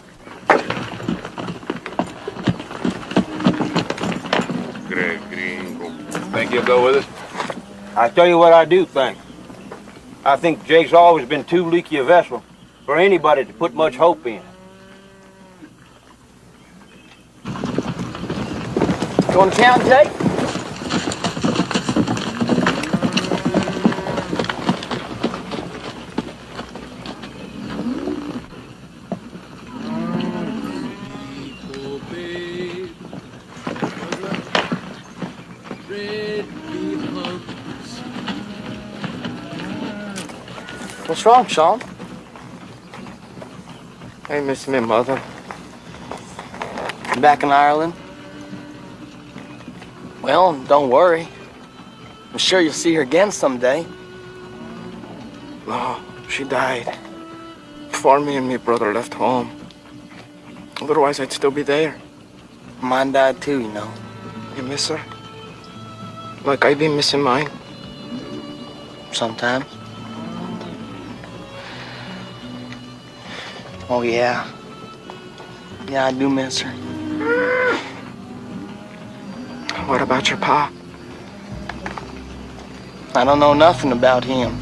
Think you'll go with us? I tell you what I do think. I think Jake's always been too leaky a vessel for anybody to put much hope in. You want to count, Jake? What's wrong, Sean? I miss my mother. Back in Ireland? Well, don't worry. I'm sure you'll see her again someday. No, she died before me and my brother left home. Otherwise, I'd still be there. Mine died too, you know. You miss her? Like I've been missing mine? Sometimes. Oh, yeah. Yeah, I do miss her. What about your pa? I don't know nothing about him.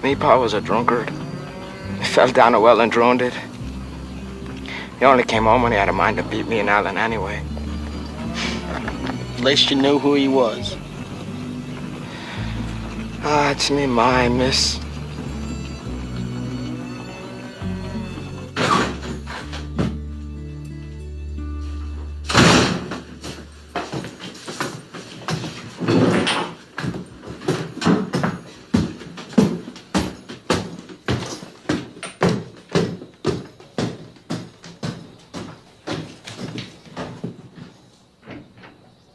Me pa was a drunkard. He fell down a well and drowned it. He only came home when he had a mind to beat me and Alan anyway. At least you knew who he was. Ah, it's me, my miss.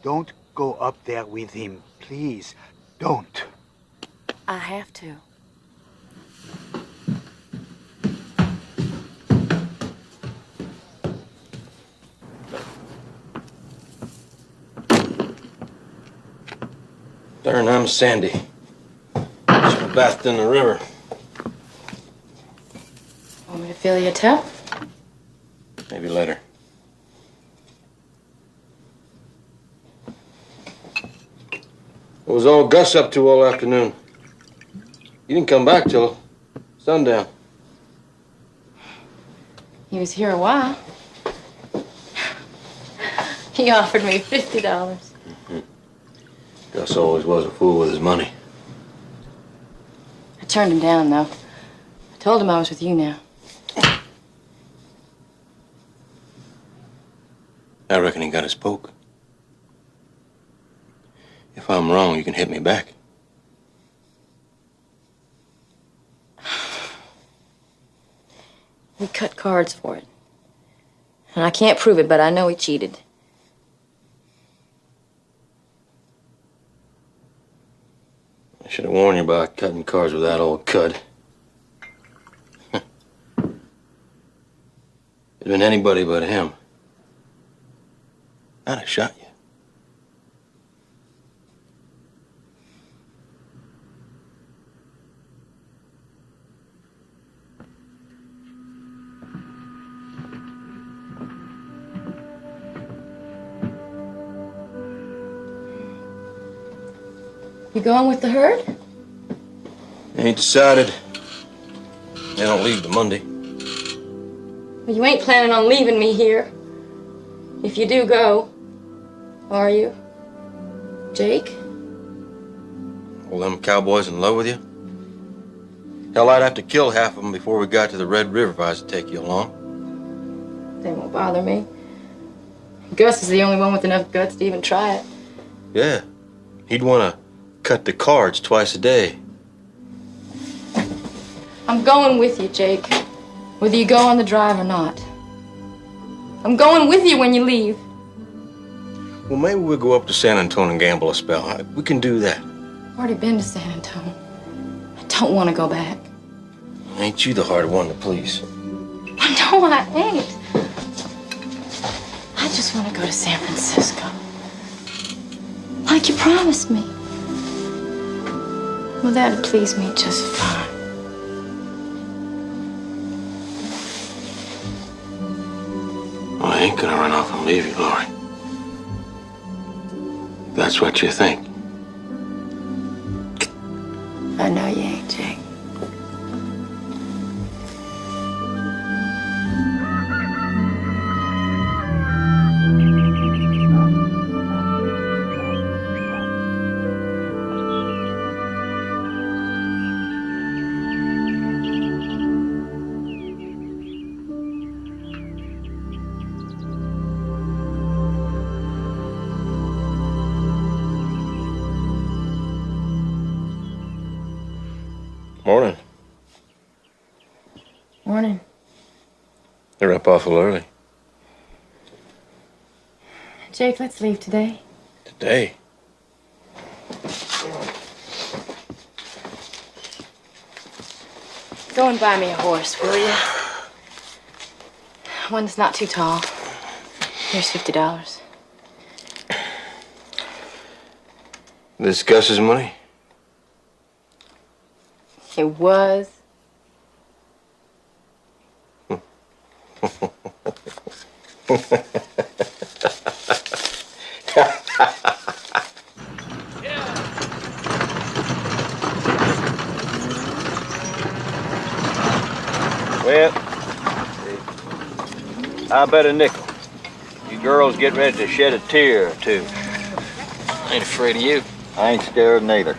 Don't go up there with him, please. Don't. I have to. Her name's Sandy. She's my bathed in the river. Want me to fill you a tub? Maybe later. What was old Gus up to all afternoon? He didn't come back till sundown. He was here a while. He offered me $50. Gus always was a fool with his money. I turned him down, though. I told him I was with you now. I reckon he got his poke. If I'm wrong, you can hit me back. We cut cards for it. And I can't prove it, but I know he cheated. I should have warned you about cutting cards with that old cud. It'd been anybody but him. I'd have shot you. You going with the herd? Ain't decided. They don't leave till Monday. Well, you ain't planning on leaving me here. If you do go, are you? Jake? All them cowboys in love with you? Hell, I'd have to kill half of them before we got to the Red River if I was to take you along. They won't bother me. Gus is the only one with enough guts to even try it. Yeah. He'd want to cut the cards twice a day. I'm going with you, Jake. Whether you go on the drive or not. I'm going with you when you leave. Well, maybe we'll go up to San Antonio and gamble a spell. We can do that. I've already been to San Antonio. I don't want to go back. Ain't you the hard one to please? No, I ain't. I just want to go to San Francisco. Like you promised me. Well, that'd please me just fine. Well, I ain't gonna run off and leave you, Lori. That's what you think. I know you ain't, Jake. Morning. Morning. You're up awful early. Jake, let's leave today. Today? Go and buy me a horse, will you? One that's not too tall. Here's $50. This Gus's money? It was. Well, I bet a nickel. You girls get ready to shed a tear or two. I ain't afraid of you. I ain't scared neither.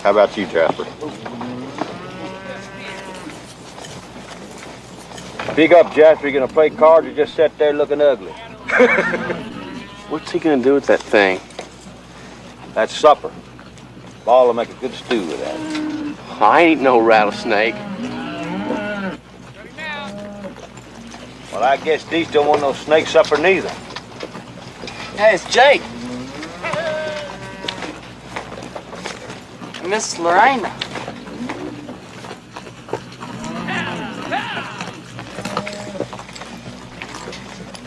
How about you, Jasper? Speak up, Jasper. You gonna play cards or just sit there looking ugly? What's he gonna do with that thing? That's supper. Ball will make a good stew with that. I ain't no rattlesnake. Well, I guess these don't want no snake supper neither. Hey, it's Jake. Miss Lorena.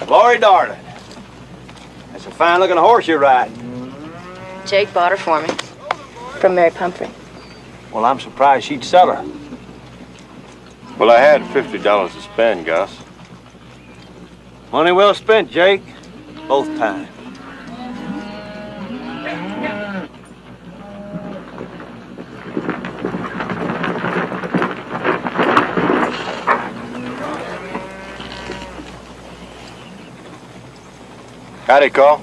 Lori, darling. That's a fine-looking horse you're riding. Jake bought her for me. From Mary Pumphrey. Well, I'm surprised she'd sell her. Well, I had $50 to spend, Gus. Money well spent, Jake. Both times. Howdy, Call.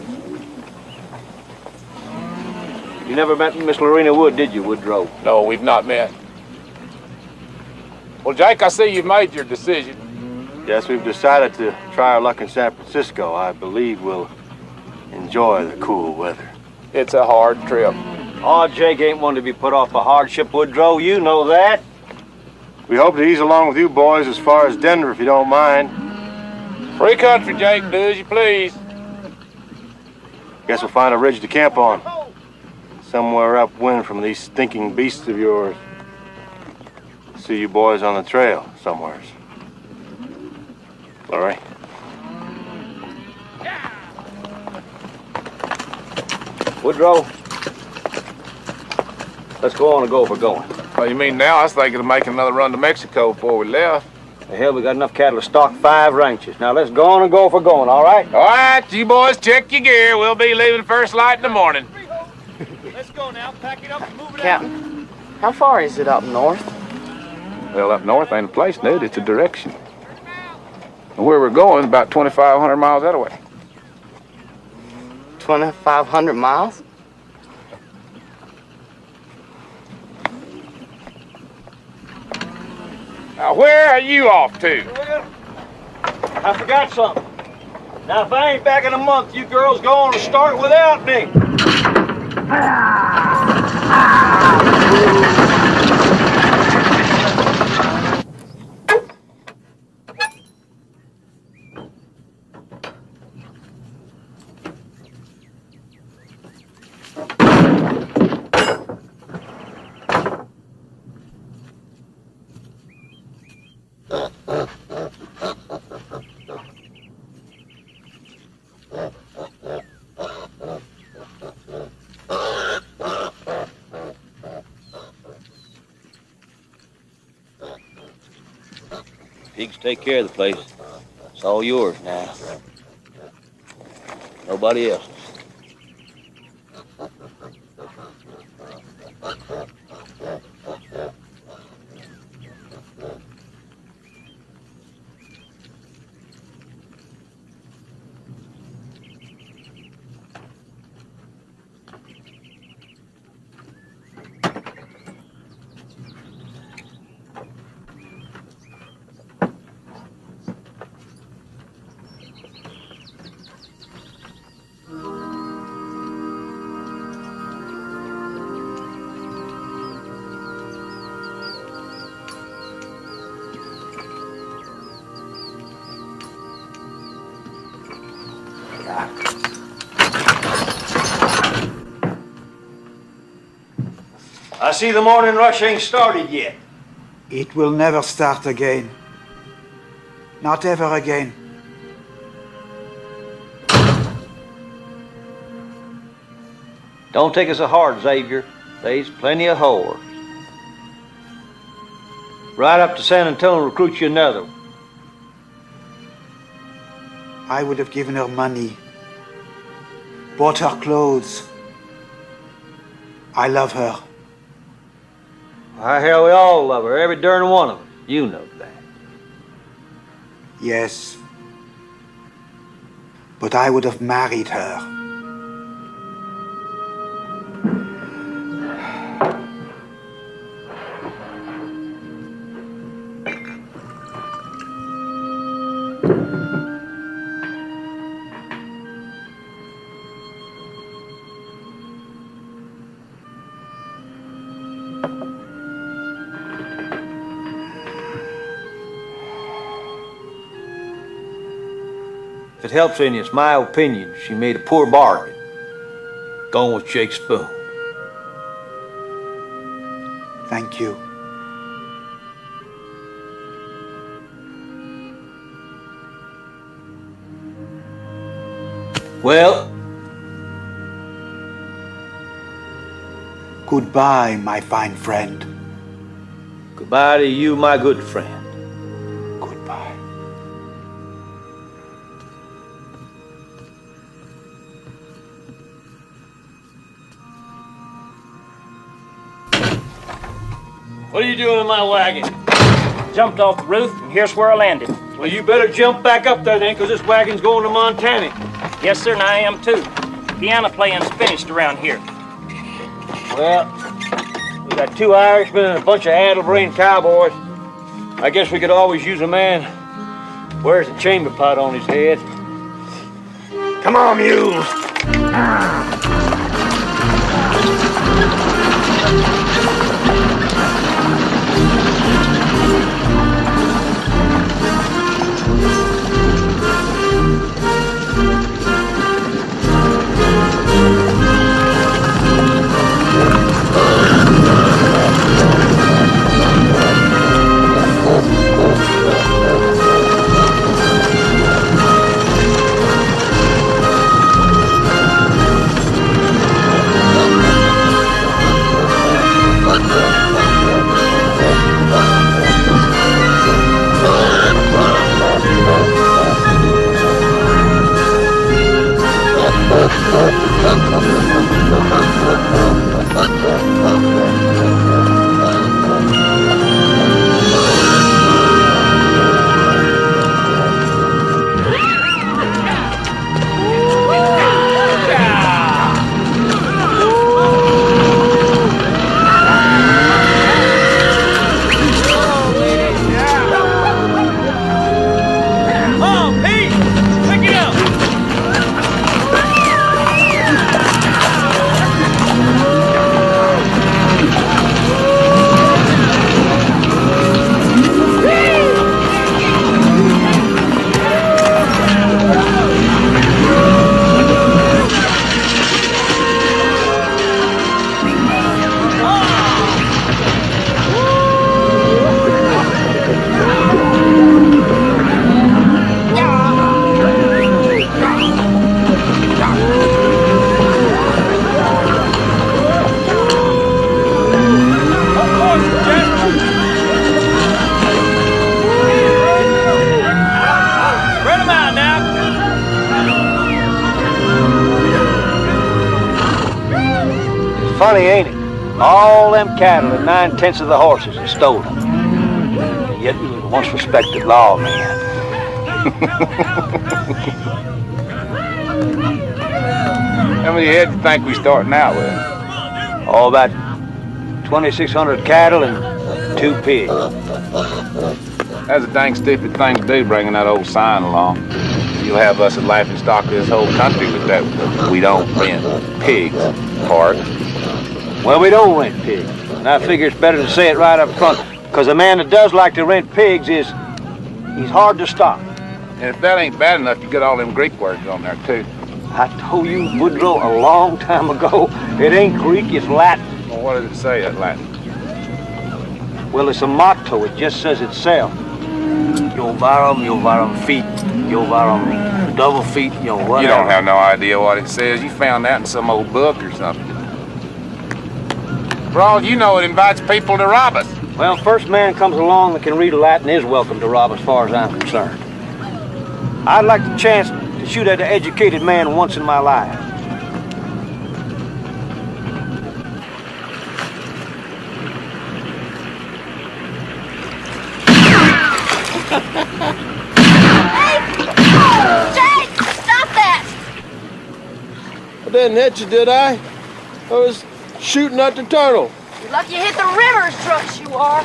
You never met Miss Lorena Wood, did you, Woodrow? No, we've not met. Well, Jake, I see you've made your decision. Yes, we've decided to try our luck in San Francisco. I believe we'll enjoy the cool weather. It's a hard trip. Oh, Jake ain't one to be put off by hardship, Woodrow. You know that. We hope to ease along with you boys as far as Denver, if you don't mind. Free country, Jake. Do as you please. Guess we'll find a ridge to camp on. Somewhere upwind from these stinking beasts of yours. See you boys on the trail somewheres. All right. Woodrow, let's go on and go if we're going. Oh, you mean now? I was thinking of making another run to Mexico before we left. The hell, we got enough cattle to stock 5 ranches. Now let's go on and go if we're going, all right? All right, you boys check your gear. We'll be leaving first light in the morning. Let's go now. Pack it up and move it out. Captain, how far is it up north? Well, up north ain't a place, Ned. It's a direction. And where we're going is about 2,500 miles that way. 2,500 miles? Now, where are you off to? I forgot something. Now, if I ain't back in a month, you girls go on and start without me. Pigs take care of the place. It's all yours now. Nobody else. I see the morning rush ain't started yet. It will never start again. Not ever again. Don't take it so hard, Xavier. There's plenty of whores. Ride up to San Antonio and recruit you another one. I would have given her money, bought her clothes. I love her. Why, hell, we all love her, every darn one of them. You know that. Yes. But I would have married her. If it helps any, it's my opinion she made a poor bargain. Going with Jake Spoon. Thank you. Well, goodbye, my fine friend. Goodbye to you, my good friend. What are you doing in my wagon? Jumped off the roof, and here's where I landed. Well, you better jump back up there then, because this wagon's going to Montana. Yes, sir, and I am too. Piano playing's finished around here. Well, we got 2 Irishmen and a bunch of addle-brained cowboys. I guess we could always use a man who wears a chamber pot on his head. Come on, mules. Funny, ain't it? All them cattle and 9/10 of the horses are stolen. And yet you was once respected lawman. How many heads do you think we starting out with? Oh, about 2,600 cattle and 2 pigs. That's a dang stupid thing to do, bringing that old sign along. You'll have us at laughing stock of this whole country with that we don't rent pigs part. Well, we don't rent pigs. And I figure it's better to say it right up front, because a man that does like to rent pigs he's hard to stop. And if that ain't bad enough, you got all them Greek words on there, too. I told you, Woodrow, a long time ago, it ain't Greek, it's Latin. Well, what does it say, that Latin? Well, it's a motto. It just says itself. Jovarum feet, Jovarum double feet, whatever. You don't have no idea what it says. You found that in some old book or something. For all you know, it invites people to rob us. Well, first man comes along that can read Latin is welcome to rob as far as I'm concerned. I'd like the chance to shoot at an educated man once in my life. Jake, stop that! I didn't hit you, did I? I was shooting at the turtle. You're lucky you hit the river as drunk as you are.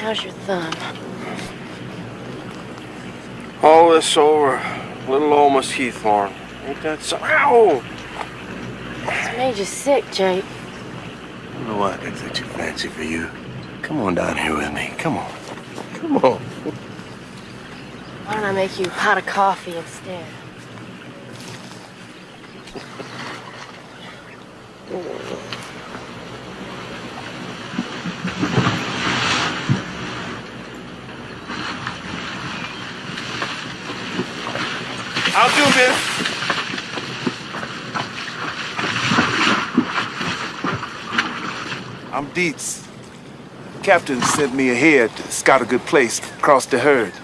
How's your thumb? All this over little old mesquite farm. Ain't that so? Ow! It's made you sick, Jake. I don't know why I got such a fancy for you. Come on down here with me. Come on. Come on. Why don't I make you a pot of coffee instead? I'll do this. I'm Dietz. Captain sent me ahead to scout a good place to cross the herd.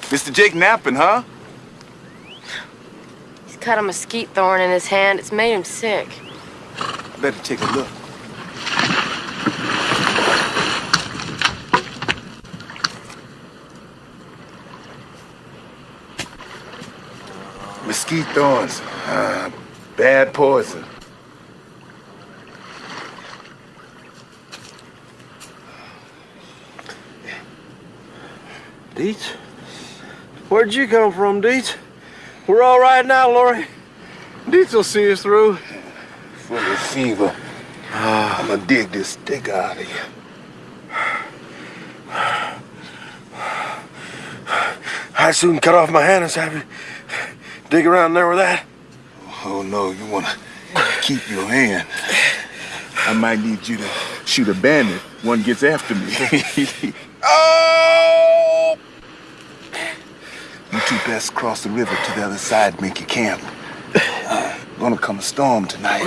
Mr. Jake napping, huh? He's cut a mesquite thorn in his hand. It's made him sick. I better take a look. Mesquite thorns. Bad poison. Dietz? Where'd you come from, Dietz? We're all right now, Lori. Dietz will see us through. Full of fever. I'm gonna dig this stick out of you. I'd soon cut off my hand and have you dig around there with that. Oh no, you wanna keep your hand. I might need you to shoot a bandit. One gets after me. Oh! You two best cross the river to the other side and make your camp. Gonna come a storm tonight.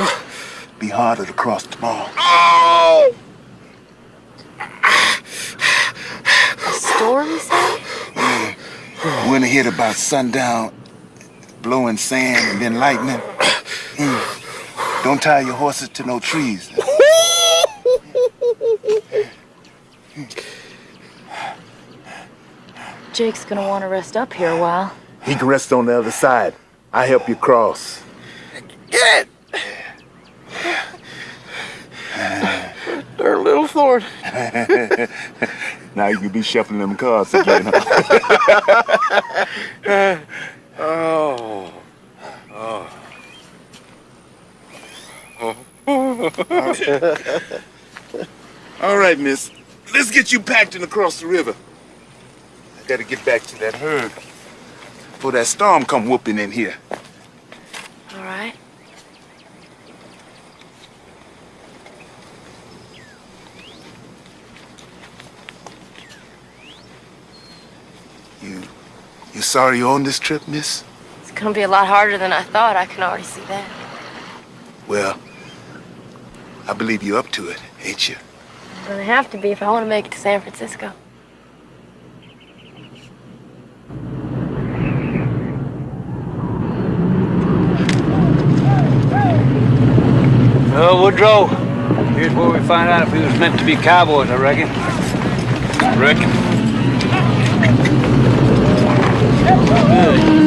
Be harder to cross tomorrow. Oh! A storm, you say? When it hit about sundown, blowing sand and then lightning. Don't tie your horses to no trees. Jake's gonna want to rest up here a while. He can rest on the other side. I help you cross. Get it! Darn little thorn. Now you can be shuffling them cards again. Oh. All right, miss. Let's get you packed and across the river. I gotta get back to that herd before that storm come whooping in here. All right. You sorry you're on this trip, miss? It's gonna be a lot harder than I thought. I can already see that. Well, I believe you're up to it, ain't you? I'm gonna have to be if I want to make it to San Francisco. Well, Woodrow, here's where we find out if we was meant to be cowboys, I reckon. Good.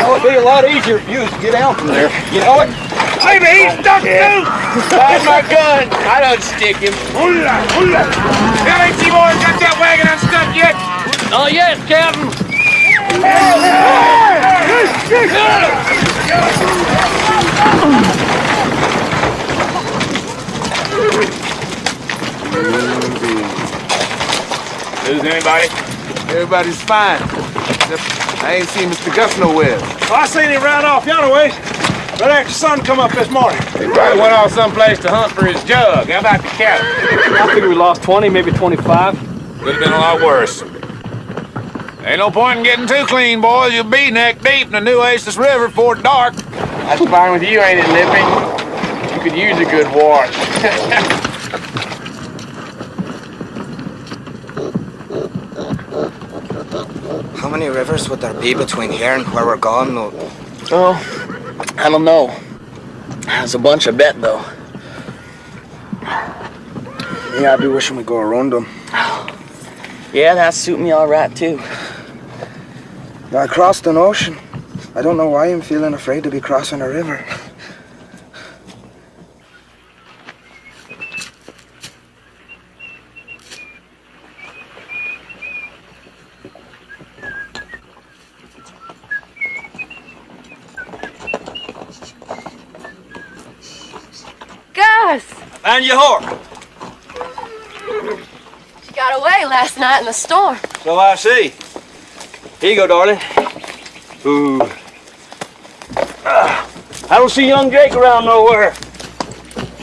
It would be a lot easier if you was to get out from there. You know it? Maybe he's stuck too! Find my gun. I don't stick him. LHC boys got that wagon unstuck yet? Not yet, Captain. Lose anybody? Everybody's fine. Except I ain't seen Mr. Gus nowhere. Well, I seen him ride off yonder way. Right after the sun come up this morning. He probably went off someplace to hunt for his jug. How about the cattle? I figure we lost 20, maybe 25. Could have been a lot worse. Ain't no point in getting too clean, boys. You'll be neck deep in the New Oasis River before dark. That's fine with you, ain't it, Lippy? You could use a good wash. How many rivers would there be between here and where we're going? Oh, I don't know. There's a bunch, I bet, though. Yeah, I be wishing we go around them. Yeah, that suit me all right, too. I crossed an ocean. I don't know why I'm feeling afraid to be crossing a river. Gus! Found your horse. She got away last night in the storm. So I see. Here you go, darling. Ooh. I don't see young Jake around nowhere.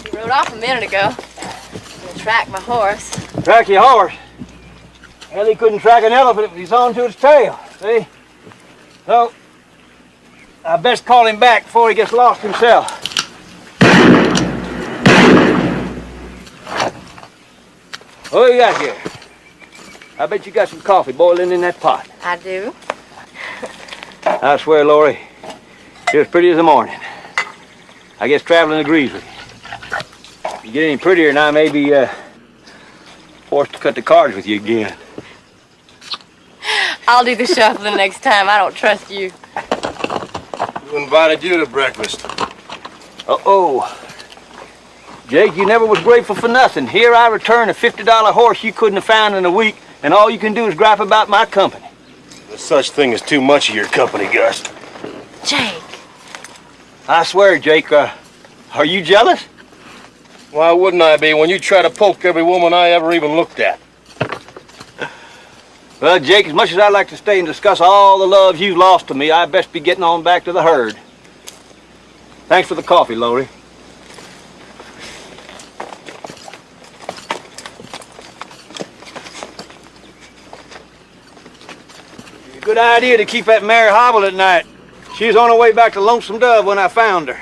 He rode off a minute ago. Gonna track my horse. Track your horse? Well, he couldn't track an elephant if he's on to its tail, see? So, I best call him back before he gets lost himself. What you got here? I bet you got some coffee boiling in that pot. I do. I swear, Lori, you're as pretty as the morning. I guess traveling agrees with you. If you get any prettier, and I may be forced to cut the cards with you again. I'll do the shuffling next time. I don't trust you. Who invited you to breakfast? Uh-oh. Jake, you never was grateful for nothing. Here I return a $50 horse you couldn't have found in a week, and all you can do is gripe about my company. There's such thing as too much of your company, Gus. Jake. I swear, Jake, are you jealous? Why wouldn't I be when you try to poke every woman I ever even looked at? Well, Jake, as much as I'd like to stay and discuss all the loves you've lost to me, I'd best be getting on back to the herd. Thanks for the coffee, Lori. Good idea to keep that mare hobbled at night. She was on her way back to Lonesome Dove when I found her.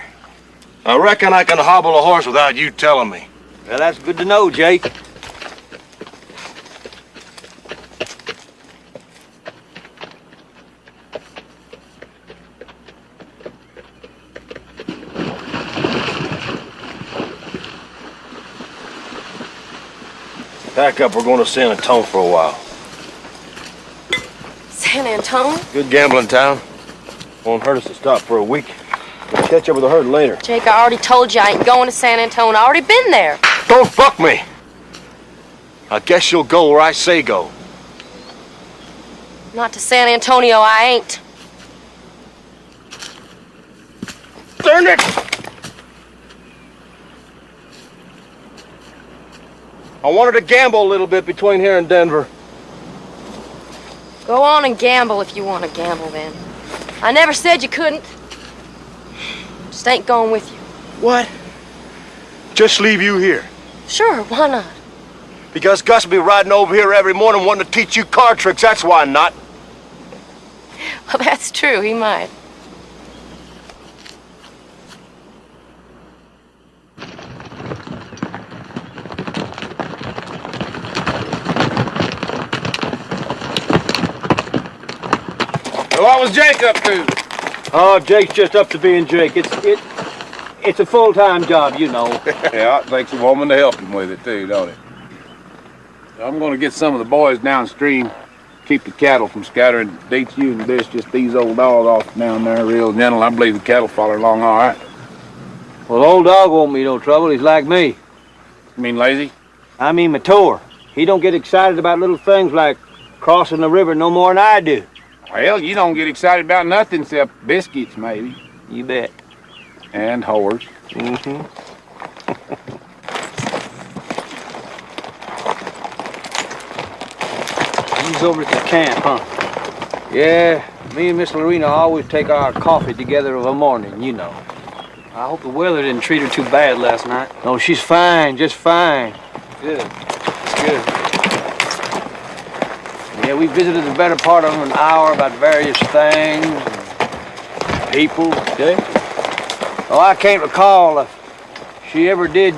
I reckon I can hobble a horse without you telling me. Well, that's good to know, Jake. Pack up, we're going to San Antonio for a while. San Antonio? Good gambling town. Won't hurt us to stop for a week. We'll catch up with the herd later. Jake, I already told you I ain't going to San Antonio. I already been there. Don't fuck me! I guess you'll go where I say go. Not to San Antonio, I ain't. Darn it! I wanted to gamble a little bit between here and Denver. Go on and gamble if you want to gamble then. I never said you couldn't. Just ain't going with you. What? Just leave you here? Sure, why not? Because Gus will be riding over here every morning wanting to teach you card tricks, that's why not. Well, that's true, he might. What was Jake up to? Oh, Jake's just up to being Jake. It's a full-time job, you know. Yeah, it takes a woman to help him with it too, don't it? I'm gonna get some of the boys downstream, keep the cattle from scattering. Ditch you and this, just these old dogs off down there real gentle. I believe the cattle follow along all right. Well, old dog won't be no trouble. He's like me. You mean lazy? I mean mature. He don't get excited about little things like crossing the river no more than I do. Well, you don't get excited about nothing except biscuits, maybe. You bet. And whores. Mm-hmm. He's over at the camp, huh? Yeah, me and Miss Lorena always take our coffee together of a morning, you know. I hope the weather didn't treat her too bad last night. No, she's fine, just fine. Good. It's good. Yeah, we visited the better part of an hour about various things, and people. Okay. Oh, I can't recall if she ever did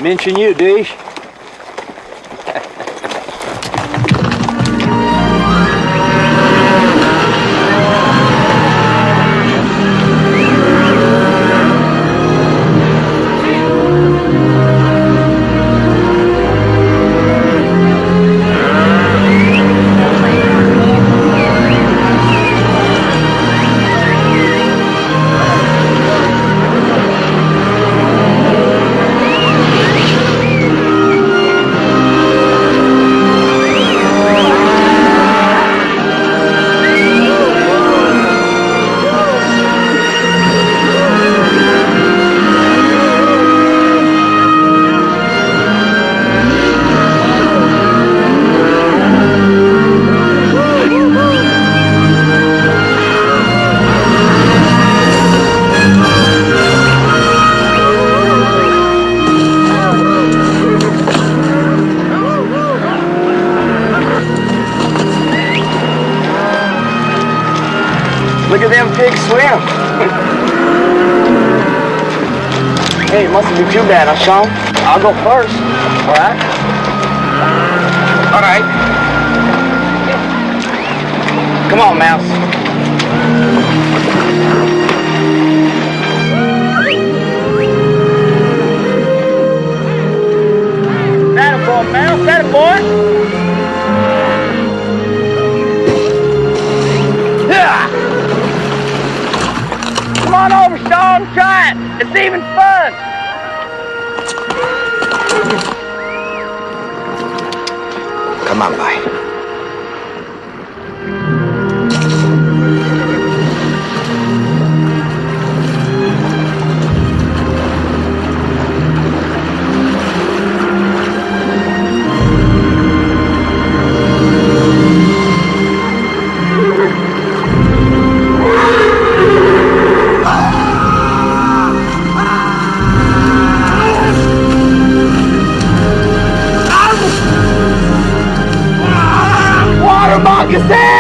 mention you, did she? Look at them pigs swim. Hey, it mustn't be too bad, huh, Sean? I'll go first. All right? All right. Come on, Mouse. That a boy, Mouse. That a boy. Come on over, Sean. Try it. It's even fun. Come on, bye. Water moccasins!